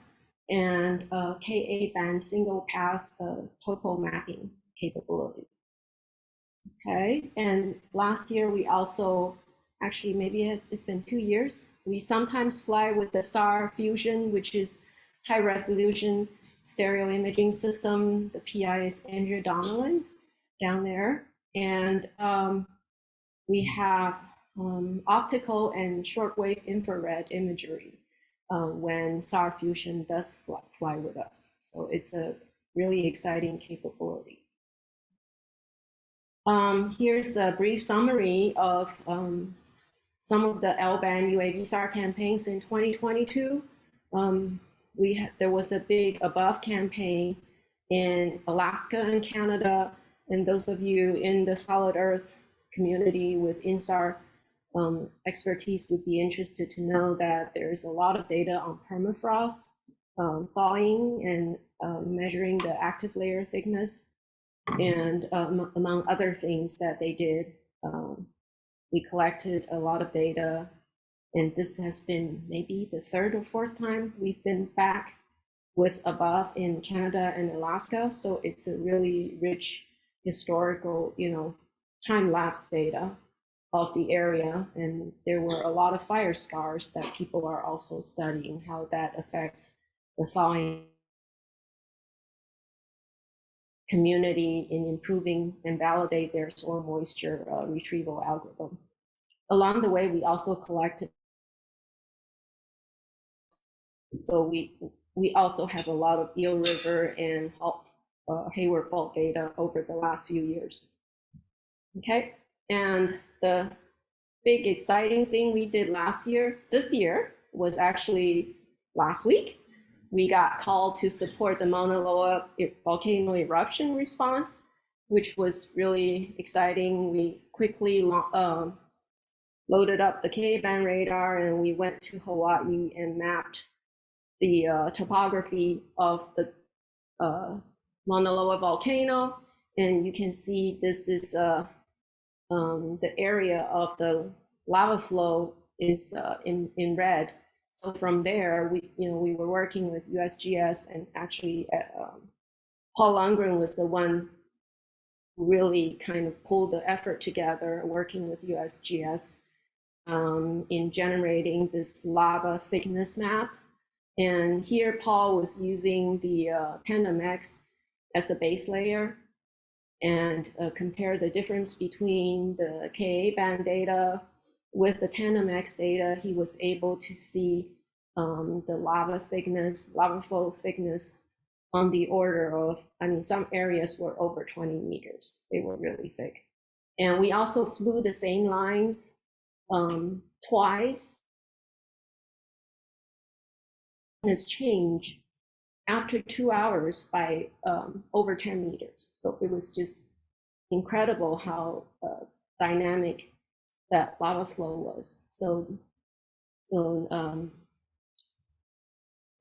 and Ka-band single pass topo mapping capability. Okay, and last year we also, actually maybe it's been 2 years, we sometimes fly with the SAR Fusion, which is high resolution stereo imaging system. The PI is Andrea Donnellan down there, and we have optical and shortwave infrared imagery when SAR Fusion does fly with us. So it's a really exciting capability. Here's a brief summary of some of the L-band UAVSAR campaigns in 2022. There was a big above campaign in Alaska and Canada. And those of you in the solid earth community with InSAR expertise would be interested to know that there's a lot of data on permafrost thawing and measuring the active layer thickness, and among other things that they did. We collected a lot of data, and this has been maybe the 3rd or 4th time we've been back with above in Canada and Alaska. So it's a really rich historical, time-lapse data of the area. And there were a lot of fire scars that people are also studying how that affects the thawing community in improving and validate their soil moisture retrieval algorithm. Along the way, we also collected. So we also have a lot of Eel River and Hayward Fault data over the last few years. Okay, and the big exciting thing we did this year was actually last week. We got called to support the Mauna Loa volcano eruption response, which was really exciting. We quickly loaded up the K-band radar, and we went to Hawaii and mapped the topography of the Mauna Loa volcano. And you can see this is the area of the lava flow is in red. So from there, we were working with USGS, and actually Paul Lundgren was the one who really kind of pulled the effort together, working with USGS in generating this lava thickness map. And here Paul was using the PandaMX as the base layer, and compare the difference between the Ka band data with the TandemX data. He was able to see the lava flow thickness on the order of, some areas were over 20 meters. They were really thick. And we also flew the same lines twice. This change after 2 hours by over 10 meters. So it was just incredible how dynamic that lava flow was. So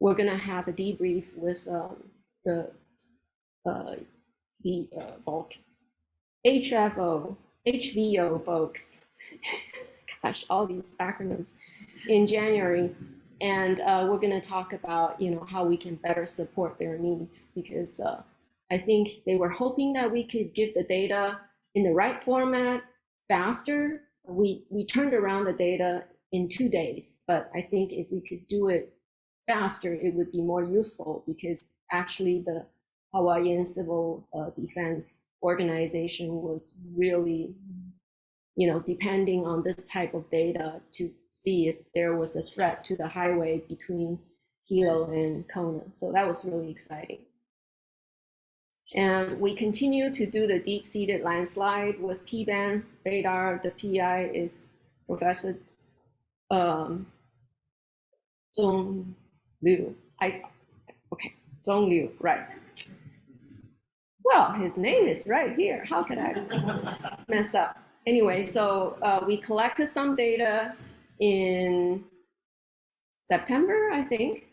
we're gonna have a debrief with the HVO folks. Gosh, all these acronyms in January. And we're going to talk about, how we can better support their needs, because I think they were hoping that we could give the data in the right format faster. We turned around the data in 2 days, but I think if we could do it faster, it would be more useful, because actually the Hawaiian Civil Defense Organization was really depending on this type of data to see if there was a threat to the highway between Hilo and Kona. So that was really exciting. And we continue to do the deep-seated landslide with P-band radar. The PI is Professor Zhong Liu. Zhong Liu, right. Well, his name is right here. How could I mess up? Anyway, so we collected some data in September, I think,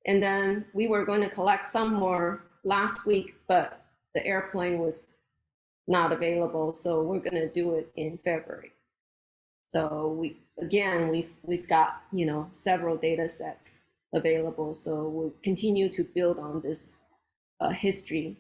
and then we were going to collect some more last week, but the airplane was not available, so we're going to do it in February. So we've got several data sets available, so we'll continue to build on this history.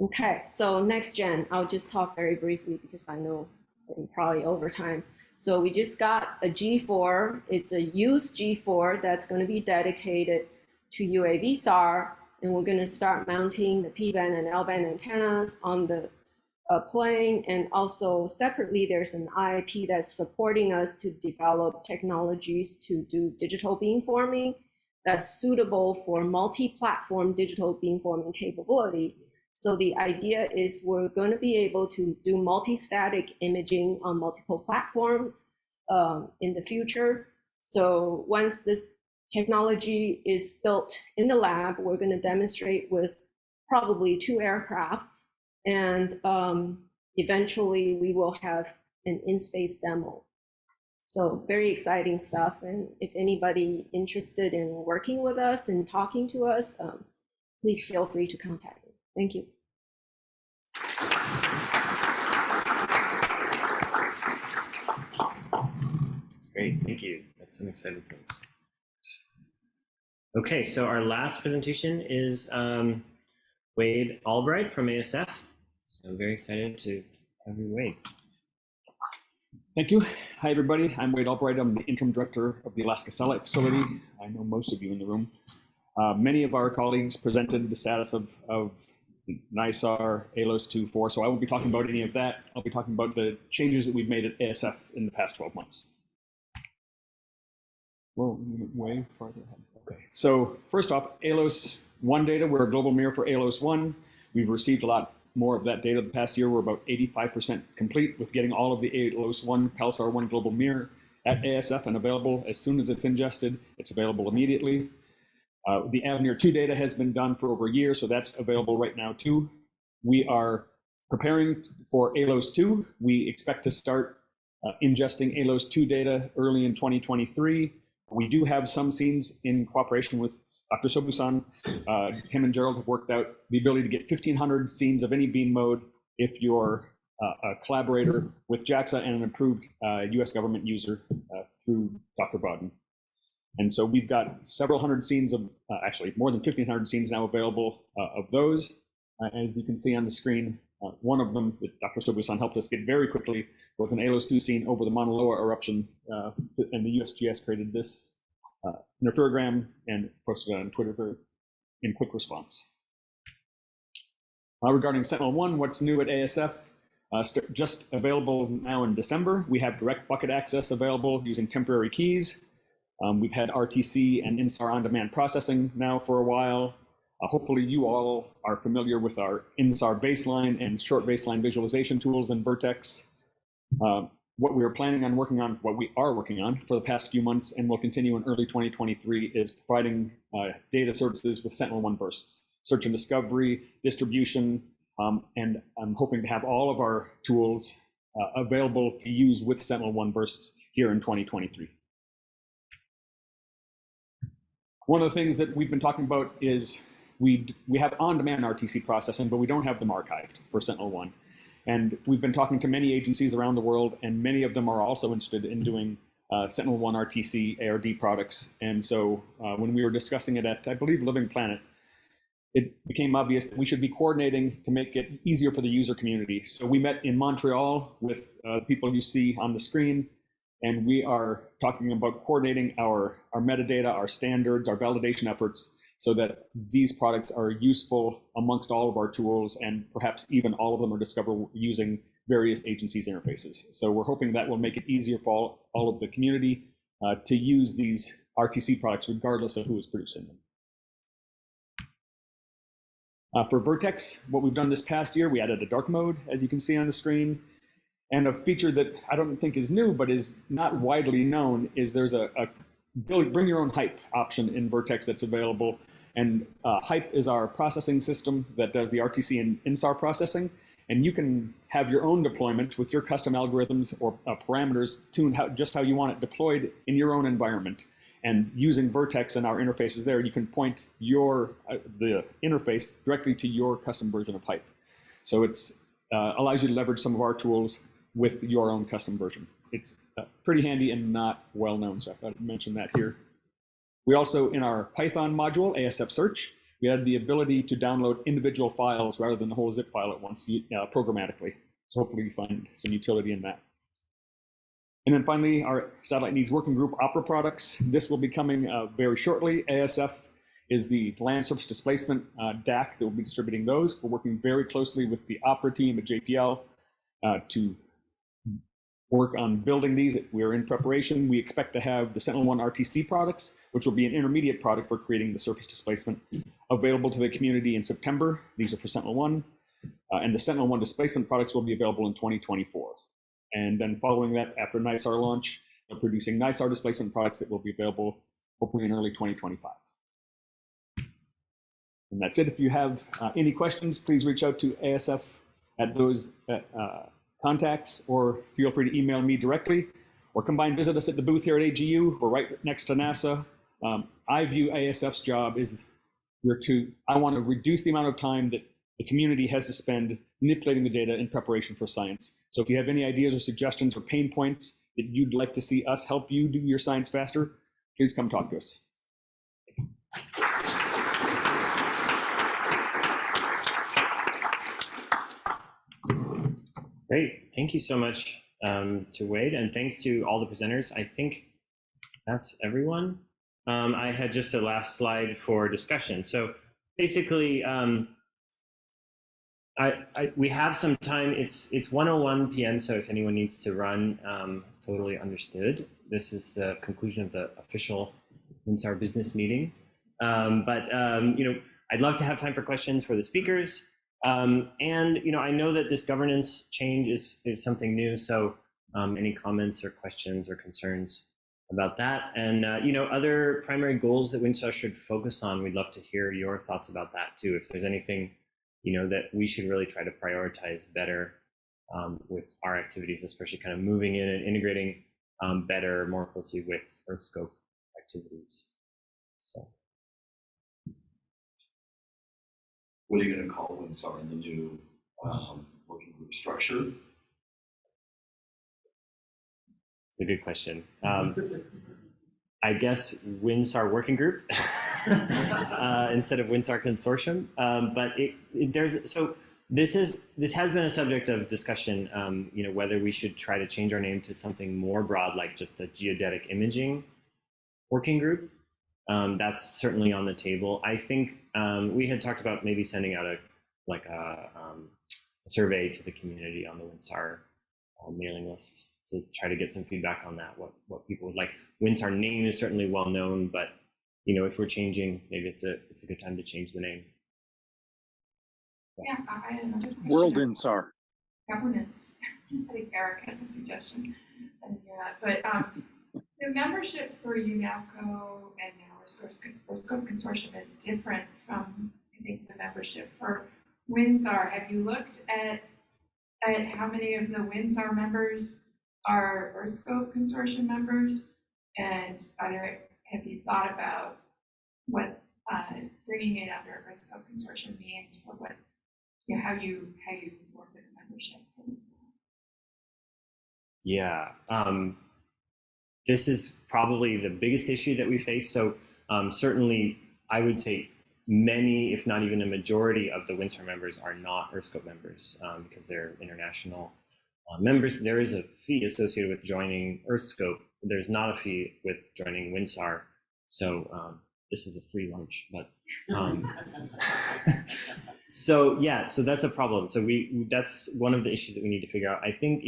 Okay, so next gen, I'll just talk very briefly because I know I'm probably over time. So we just got a G4. It's a used G4 that's going to be dedicated to UAV SAR, and we're going to start mounting the P-band and L-band antennas on the plane. And also separately, there's an IIP that's supporting us to develop technologies to do digital beamforming that's suitable for multi-platform digital beamforming capability. So the idea is we're going to be able to do multi-static imaging on multiple platforms in the future. So once this technology is built in the lab, we're going to demonstrate with probably 2 aircrafts, and eventually we will have an in-space demo. So very exciting stuff. And if anybody interested in working with us and talking to us, please feel free to contact me. Thank you. Great, thank you. That's some exciting things. Okay, so our last presentation is Wade Albright from ASF. So very excited to have you, Wade. Thank you. Hi, everybody. I'm Wade Albright. I'm the interim director of the Alaska Satellite Facility. I know most of you in the room. Many of our colleagues presented the status of NISAR, ALOS 2.4, so I won't be talking about any of that. I'll be talking about the changes that we've made at ASF in the past 12 months. Whoa, way farther ahead. Okay, so first off, ALOS 1 data. We're a global mirror for ALOS 1. We've received a lot more of that data the past year. We're about 85% complete with getting all of the ALOS 1, Pulsar 1 global mirror at ASF and available as soon as it's ingested. It's available immediately. The Avenir 2 data has been done for over a year, so that's available right now too. We are preparing for ALOS 2. We expect to start ingesting ALOS 2 data early in 2023. We do have some scenes in cooperation with Dr. Sobusan. Him and Gerald have worked out the ability to get 1,500 scenes of any beam mode if you're a collaborator with JAXA and an approved US government user through Dr. Bowden. And so we've got several hundred scenes of, actually more than 1,500 scenes now available of those. As you can see on the screen, one of them that Dr. Sobusan helped us get very quickly was an ALOS 2 scene over the Mauna Loa eruption, and the USGS created this interferogram and posted it on Twitter in quick response. Regarding Sentinel-1, what's new at ASF? Just available now in December, we have direct bucket access available using temporary keys. We've had RTC and InSAR on-demand processing now for a while. Hopefully you all are familiar with our InSAR baseline and short baseline visualization tools in Vertex. What we are planning on working on, what we are working on for the past few months and will continue in early 2023 is providing data services with Sentinel-1 bursts, search and discovery, distribution, and I'm hoping to have all of our tools available to use with Sentinel-1 bursts here in 2023. One of the things that we've been talking about is we have on-demand RTC processing, but we don't have them archived for Sentinel-1. And we've been talking to many agencies around the world, and many of them are also interested in doing Sentinel-1 RTC ARD products. And so when we were discussing it at, I believe, Living Planet, it became obvious that we should be coordinating to make it easier for the user community. So we met in Montreal with the people you see on the screen, and we are talking about coordinating our metadata, our standards, our validation efforts, so that these products are useful amongst all of our tools, and perhaps even all of them are discoverable using various agencies' interfaces. So we're hoping that will make it easier for all of the community to use these RTC products regardless of who is producing them. For Vertex, what we've done this past year, we added a dark mode, as you can see on the screen. And a feature that I don't think is new, but is not widely known, is there's a bring your own hype option in Vertex that's available. And hype is our processing system that does the RTC and InSAR processing. And you can have your own deployment with your custom algorithms or parameters tuned just how you want it deployed in your own environment. And using Vertex and our interfaces there, you can point the interface directly to your custom version of hype. So it's allows you to leverage some of our tools with your own custom version. It's pretty handy and not well known, so I thought I'd mention that here. We also, in our Python module, ASF Search, we had the ability to download individual files rather than the whole zip file at once programmatically. So hopefully you find some utility in that. And then finally, our Satellite Needs Working Group Opera products. This will be coming very shortly. ASF is the land surface displacement DAC that will be distributing those. We're working very closely with the Opera team at JPL to work on building these. We're in preparation. We expect to have the Sentinel-1 RTC products, which will be an intermediate product for creating the surface displacement, available to the community in September. These are for Sentinel-1. And the Sentinel-1 displacement products will be available in 2024. And then following that, after NISAR launch, we're producing NISAR displacement products that will be available hopefully in early 2025. And that's it. If you have any questions, please reach out to ASF at those contacts, or feel free to email me directly, or come by and visit us at the booth here at AGU. We're right next to NASA. I view ASF's job is I want to reduce the amount of time that the community has to spend manipulating the data in preparation for science. So if you have any ideas or suggestions or pain points that you'd like to see us help you do your science faster, please come talk to us. Great. Thank you so much to Wade, and thanks to all the presenters. I think that's everyone. I had just a last slide for discussion. So basically, we have some time. It's 1:01 p.m. So if anyone needs to run, totally understood. This is the conclusion of the official InSAR business meeting. I'd love to have time for questions for the speakers. And I know that this governance change is something new. So any comments or questions or concerns about that, and other primary goals that WInSAR should focus on, we'd love to hear your thoughts about that too. If there's anything that we should really try to prioritize better with our activities, especially kind of moving in and integrating better, more closely with Earth scope activities. So. What are you going to call WInSAR in the new working group structure? It's a good question. I guess WInSAR working group instead of WInSAR Consortium. But this has been a subject of discussion. Whether we should try to change our name to something more broad, like just a geodetic imaging working group. That's certainly on the table. I think we had talked about maybe sending out a survey to the community on the WInSAR mailing list to try to get some feedback on that, what people would like. WInSAR name is certainly well known, but if we're changing, maybe it's a good time to change the name. Yeah, I had another question. World InSAR. Governance. I think Eric has a suggestion. I didn't hear that. But the membership for UNAPCO and now Scope Consortium is different from, I think, the membership for WInSAR. Have you looked at how many of the WInSAR members are Scope Consortium members? And have you thought about what bringing it under Scope Consortium means for what, how you work with the membership for WInSAR? Yeah. This is probably the biggest issue that we face. So certainly, I would say many, if not even a majority of the WInSAR members are not EarthScope members because they're international members. There is a fee associated with joining EarthScope. There's not a fee with joining WInSAR. So this is a free lunch, but so that's a problem. So that's one of the issues that we need to figure out. I think,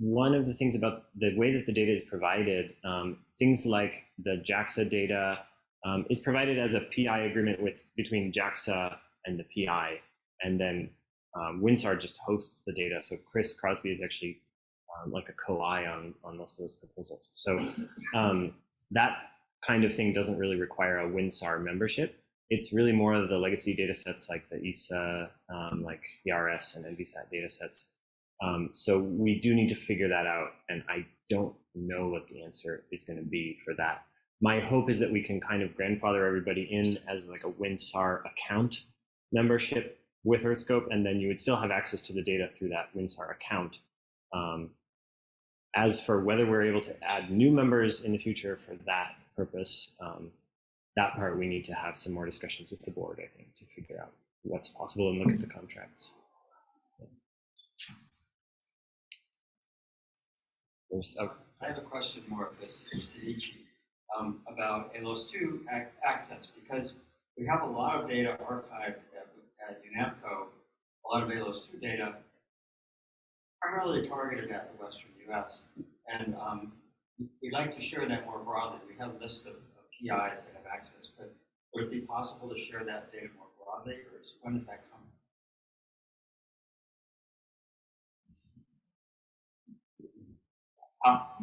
one of the things about the way that the data is provided, things like the JAXA data is provided as a PI agreement between JAXA and the PI, and then WInSAR just hosts the data. So Chris Crosby is actually like a co-I on most of those proposals. So that kind of thing doesn't really require a WInSAR membership. It's really more of the legacy data sets like the ESA, like ERS and NVSAT data sets. So we do need to figure that out, and I don't know what the answer is going to be for that. My hope is that we can kind of grandfather everybody in as like a WInSAR account membership with EarthScope, and then you would still have access to the data through that WInSAR account. As for whether we're able to add new members in the future for that purpose, that part we need to have some more discussions with the board, I think, to figure out what's possible and look at the contracts. I have a question more of this about ALOS 2 access, because we have a lot of data archived at UNAPCO, a lot of ALOS 2 data primarily targeted at the Western US. And we'd like to share that more broadly. We have a list of PIs that have access, but would it be possible to share that data more broadly, or when does that come?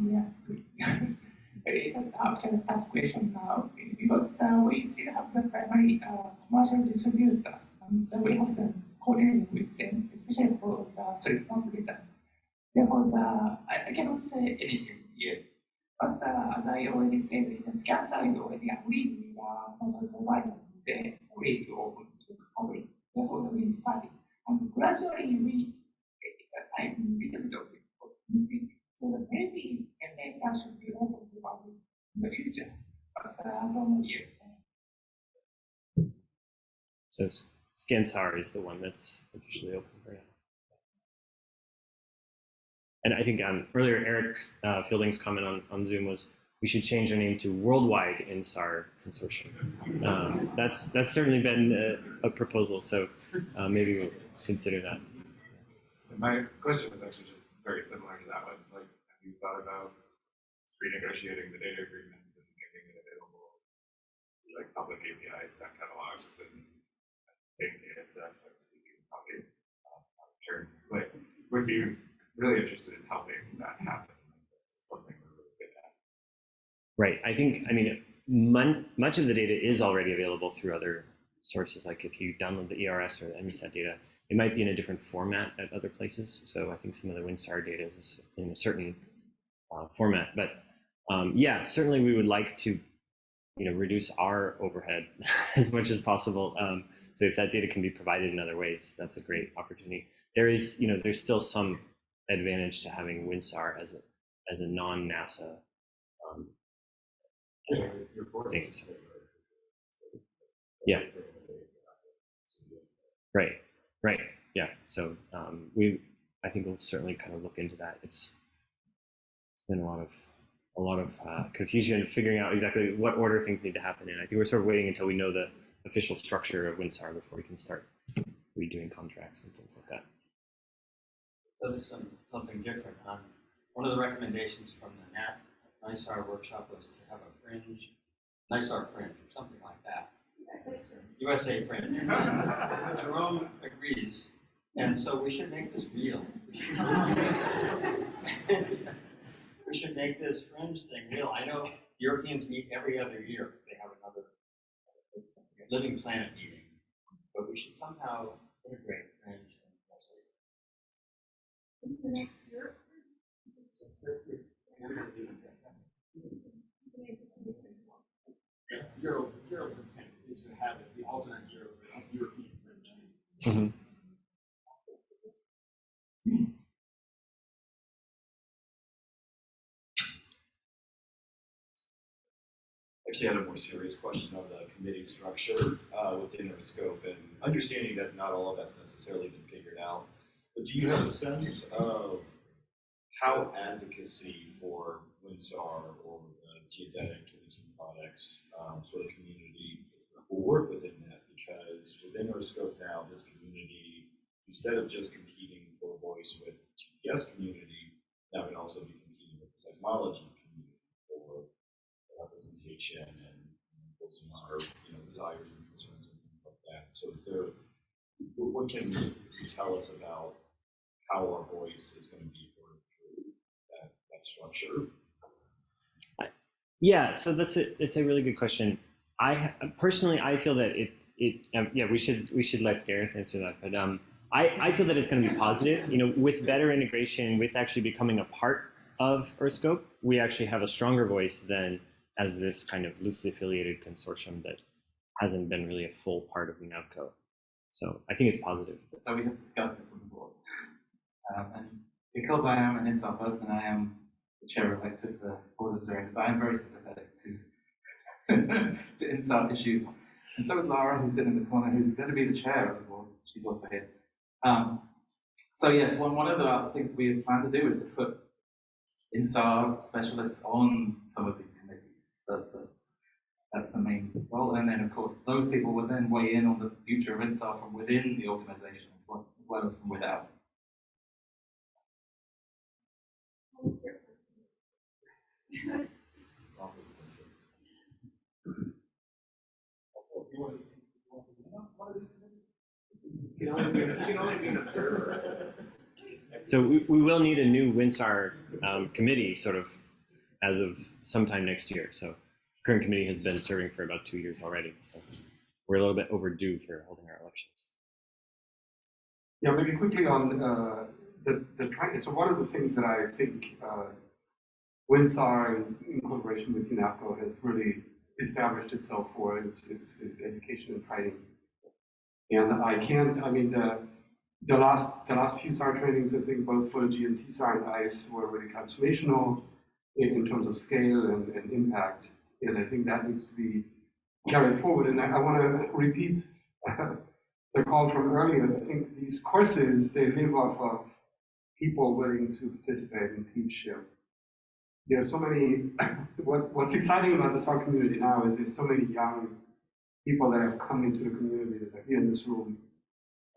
Yeah, it's actually a tough question now because we still have the primary commercial distributor, and so we have the coordinating with them, especially for the solid data. Therefore, I cannot say anything yet. But as I already said, the scan side already agreed with the console provider. They agreed to open to the public. Therefore, we started, and gradually I'm little bit of it. So that maybe that should be open to public in the future, but I don't know yet. So ScanSAR is the one that's officially open right now. And I think earlier Eric Fielding's comment on Zoom was we should change our name to Worldwide InSAR Consortium. That's certainly been a proposal, so maybe we'll consider that. My question was actually just very similar to that one. Like, have you thought about renegotiating the data agreements and making it available, like public APIs, that catalogs, and big data sets, like speaking probably sure. Like, would be really interested in helping that happen. That's something we're really good at. Right. I think, much of the data is already available through other sources. Like if you download the ERS or the NVSAT data, it might be in a different format at other places. So I think some of the WInSAR data is in a certain format. But yeah, certainly we would like to, reduce our overhead as much as possible. So if that data can be provided in other ways, that's a great opportunity. There is, there's still some advantage to having WInSAR as a non-NASA things. Yeah. Right. Yeah. So I think we'll certainly kind of look into that. It's been a lot of confusion figuring out exactly what order things need to happen in. I think we're sort of waiting until we know the official structure of WInSAR before we can start redoing contracts and things like that. So this is something different. One of the recommendations from the NISAR workshop was to have a fringe, NISAR fringe or something like that. USA fringe. Jerome agrees, and so we should make this real. We should make this fringe thing real. I know Europeans meet every other year because they have another Living Planet meeting, but we should somehow integrate fringe and USA. What's the next year? That's Gerald's intent is to have it the alternate year of European fringe. Actually, I had a more serious question of the committee structure within their scope, and understanding that not all of that's necessarily been figured out. But do you have a sense of how advocacy for WInSAR or geodetic imaging products sort of community will work within that? Because within our scope now, this community, instead of just competing for voice with the GPS community, now can also be competing with the seismology community for representation and voicing our desires and concerns and things like that. So is there, what can you tell us about how our voice is going to be heard through that structure? Yeah, so it's a really good question. I personally feel that we should let Gareth answer that, but I feel that it's going to be positive. With better integration, with actually becoming a part of Earthscope, we actually have a stronger voice than as this kind of loosely affiliated consortium that hasn't been really a full part of NAVCO. So I think it's positive. So we have discussed this on the board. And because I am an InSAR person, I am the chair-elect of the board of directors, I am very sympathetic to to InSAR issues. And so is Lara, who's sitting in the corner, who's going to be the chair of the board. She's also here. So yes, one of the things we plan to do is to put InSAR specialists on some of these committees. That's the main goal. And then, of course, those people will then weigh in on the future of InSAR from within the organization as well as from without. So we will need a new WInSAR committee sort of as of sometime next year. So the current committee has been serving for about 2 years already. So we're a little bit overdue for holding our elections. Yeah, maybe quickly on the track. So one of the things that I think WInSAR in collaboration with UNAPCO has really established itself for is education and training. And the last few SAR trainings, I think both for GMT SAR and ICE were really transformational in terms of scale and impact. And I think that needs to be carried forward. And I want to repeat the call from earlier. I think these courses, they live off of people willing to participate and teach. There are so many, what's exciting about the SAR community now is there's so many young people that have come into the community that are here in this room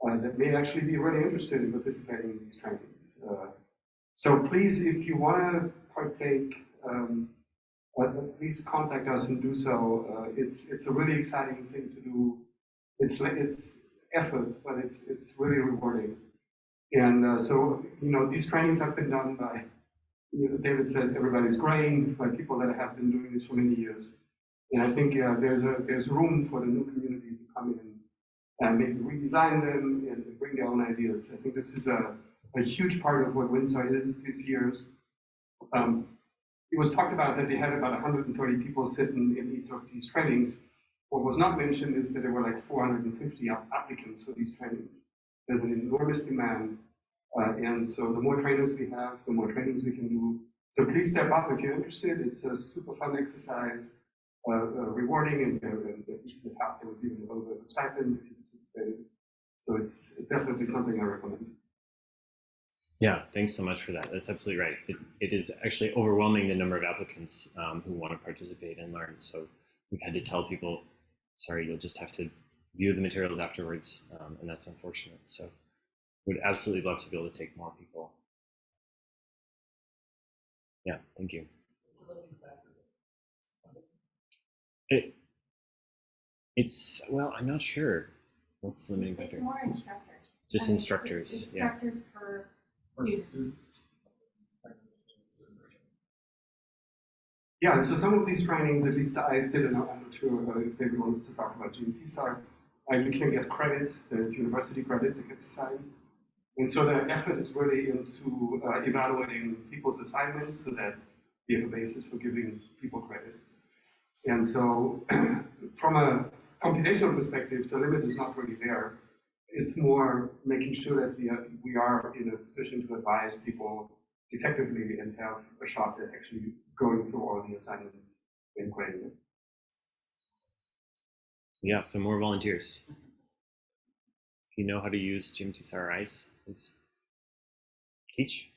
that may actually be really interested in participating in these trainings. So please, if you want to partake, please contact us and do so. It's a really exciting thing to do. It's effort, but it's really rewarding. And so these trainings have been done by, David said everybody's graying, by people that have been doing this for many years. And I think there's room for the new community to come in and maybe redesign them and bring their own ideas. I think this is a huge part of what WInSAR is these years. It was talked about that they had about 130 people sitting in each of these trainings. What was not mentioned is that there were like 450 applicants for these trainings. There's an enormous demand. And so the more trainers we have, the more trainings we can do. So please step up if you're interested. It's a super fun exercise. rewarding, and at least in the past there was even a little bit of a stipend if you participated. So it's definitely something I recommend. Yeah, thanks so much for that. That's absolutely right. It is actually overwhelming the number of applicants who want to participate and learn. So we've had to tell people, sorry, you'll just have to view the materials afterwards, and that's unfortunate. So would absolutely love to be able to take more people. Yeah, thank you. It's, well, I'm not sure. What's the limiting factor? It's more instructors. Just instructors, yeah. Instructors per student. Yeah, and so some of these trainings, at least I did, and I'm not sure if David wants to talk about GMT-SAR, you can get credit, there's university credit that gets assigned. And so the effort is really into evaluating people's assignments so that we have a basis for giving people credit. And so from a computational perspective, the limit is not really there. It's more making sure that we are in a position to advise people effectively and have a shot at actually going through all the assignments and grading them. Yeah, so more volunteers. If you know how to use GMT-SAR ICE, please teach.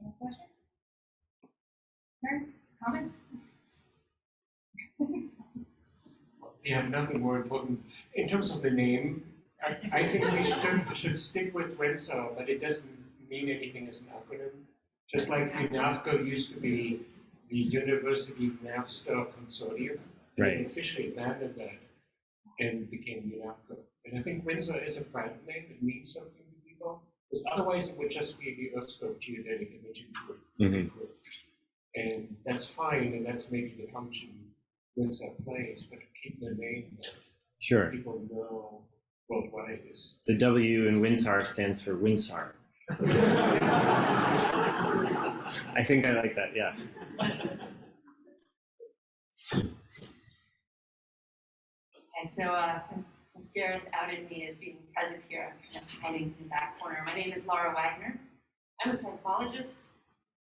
Any questions? Concerns? Comments? We have nothing more important. In terms of the name, I think we should stick with WInSAR, but it doesn't mean anything as an acronym. Just like UNAFCO used to be the University NAFSTAR Consortium, and Right. they officially abandoned that and became UNAFCO. And I think WInSAR is a brand name, it means something to people, because otherwise it would just be the Earthscope geodetic imaging group. And that's fine, and that's maybe the function WInSAR plays, but to keep the name that Sure. people know worldwide is. The W in WInSAR stands for WINSAR. I think I like that, yeah. Okay, so since Gareth outed me as being present here, I was kind of hiding in the back corner. My name is Laura Wagner. I'm a seismologist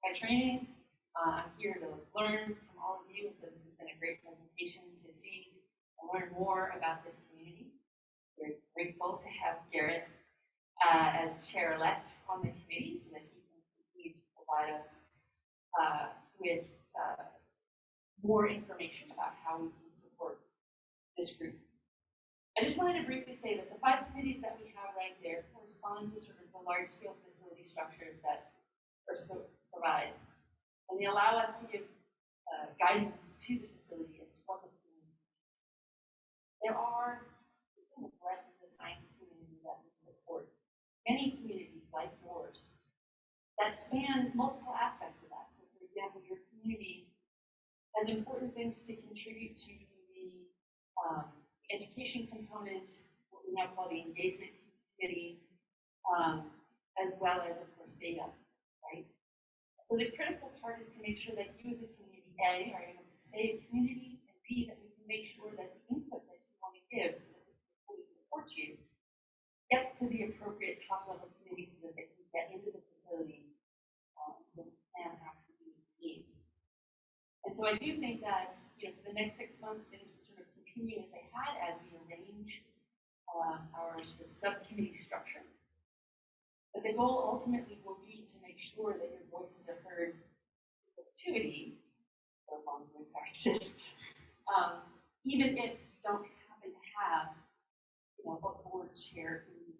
by training. I'm here to learn from all of you, and so this has been a great presentation to see and learn more about this community. We're grateful to have Gareth as chair-elect on the committee so that he can continue to provide us with more information about how we can support this group. I just wanted to briefly say that the 5 committees that we have right there correspond to sort of the large-scale facility structures that Earthscope provides. And they allow us to give guidance to the facility as to what the community needs. There are, within the breadth of the science community that we support, many communities like yours that span multiple aspects of that. So, for example, your community has important things to contribute to the education component, what we now call the engagement committee, as well as, of course, data, right? So the critical part is to make sure that you as a community, A, are able to stay a community, and B, that we can make sure that the input that you want to give so that we can fully support you gets to the appropriate top-level committee so that they can get into the facility so the plan actually meet needs. And so I do think that, for the next 6 months, things will sort of continue as they had as we arrange our sort of subcommittee structure. But the goal ultimately will be to make sure that your voices are heard in perpetuity, so long as WInSAR exists, even if you don't happen to have, a board chair who.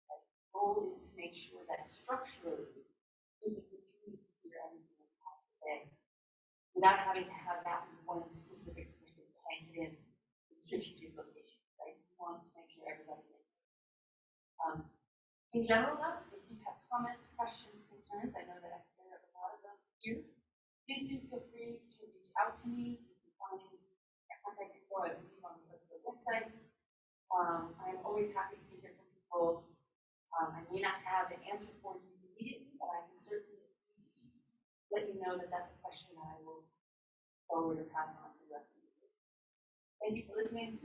The goal is to make sure that structurally we can continue to hear everything that you have to say, without having to have that one specific person planted in the strategic location, right? We want to make sure everybody is. In general, though, if you have comments, questions, concerns, I know that I hear a lot of them here, please do feel free to reach out to me. You can find my contact info, I believe, on the Earthscope website. I'm always happy to hear from people. I may not have an answer for you immediately, but I can certainly at least let you know that that's a question that I will forward or pass on to the rest of you. Thank you for listening.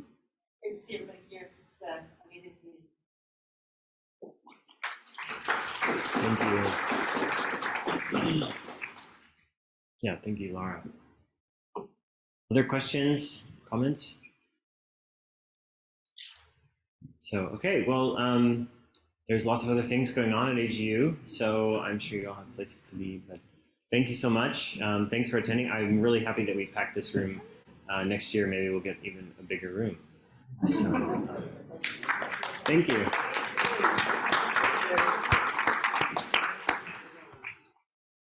Great to see everybody here. It's an amazing community. Thank you. Yeah, thank you, Laura. Other questions, comments? So, okay, well, there's lots of other things going on at AGU, so I'm sure you all have places to be, but thank you so much. Thanks for attending. I'm really happy that we packed this room. Next year, maybe we'll get even a bigger room. So, thank you.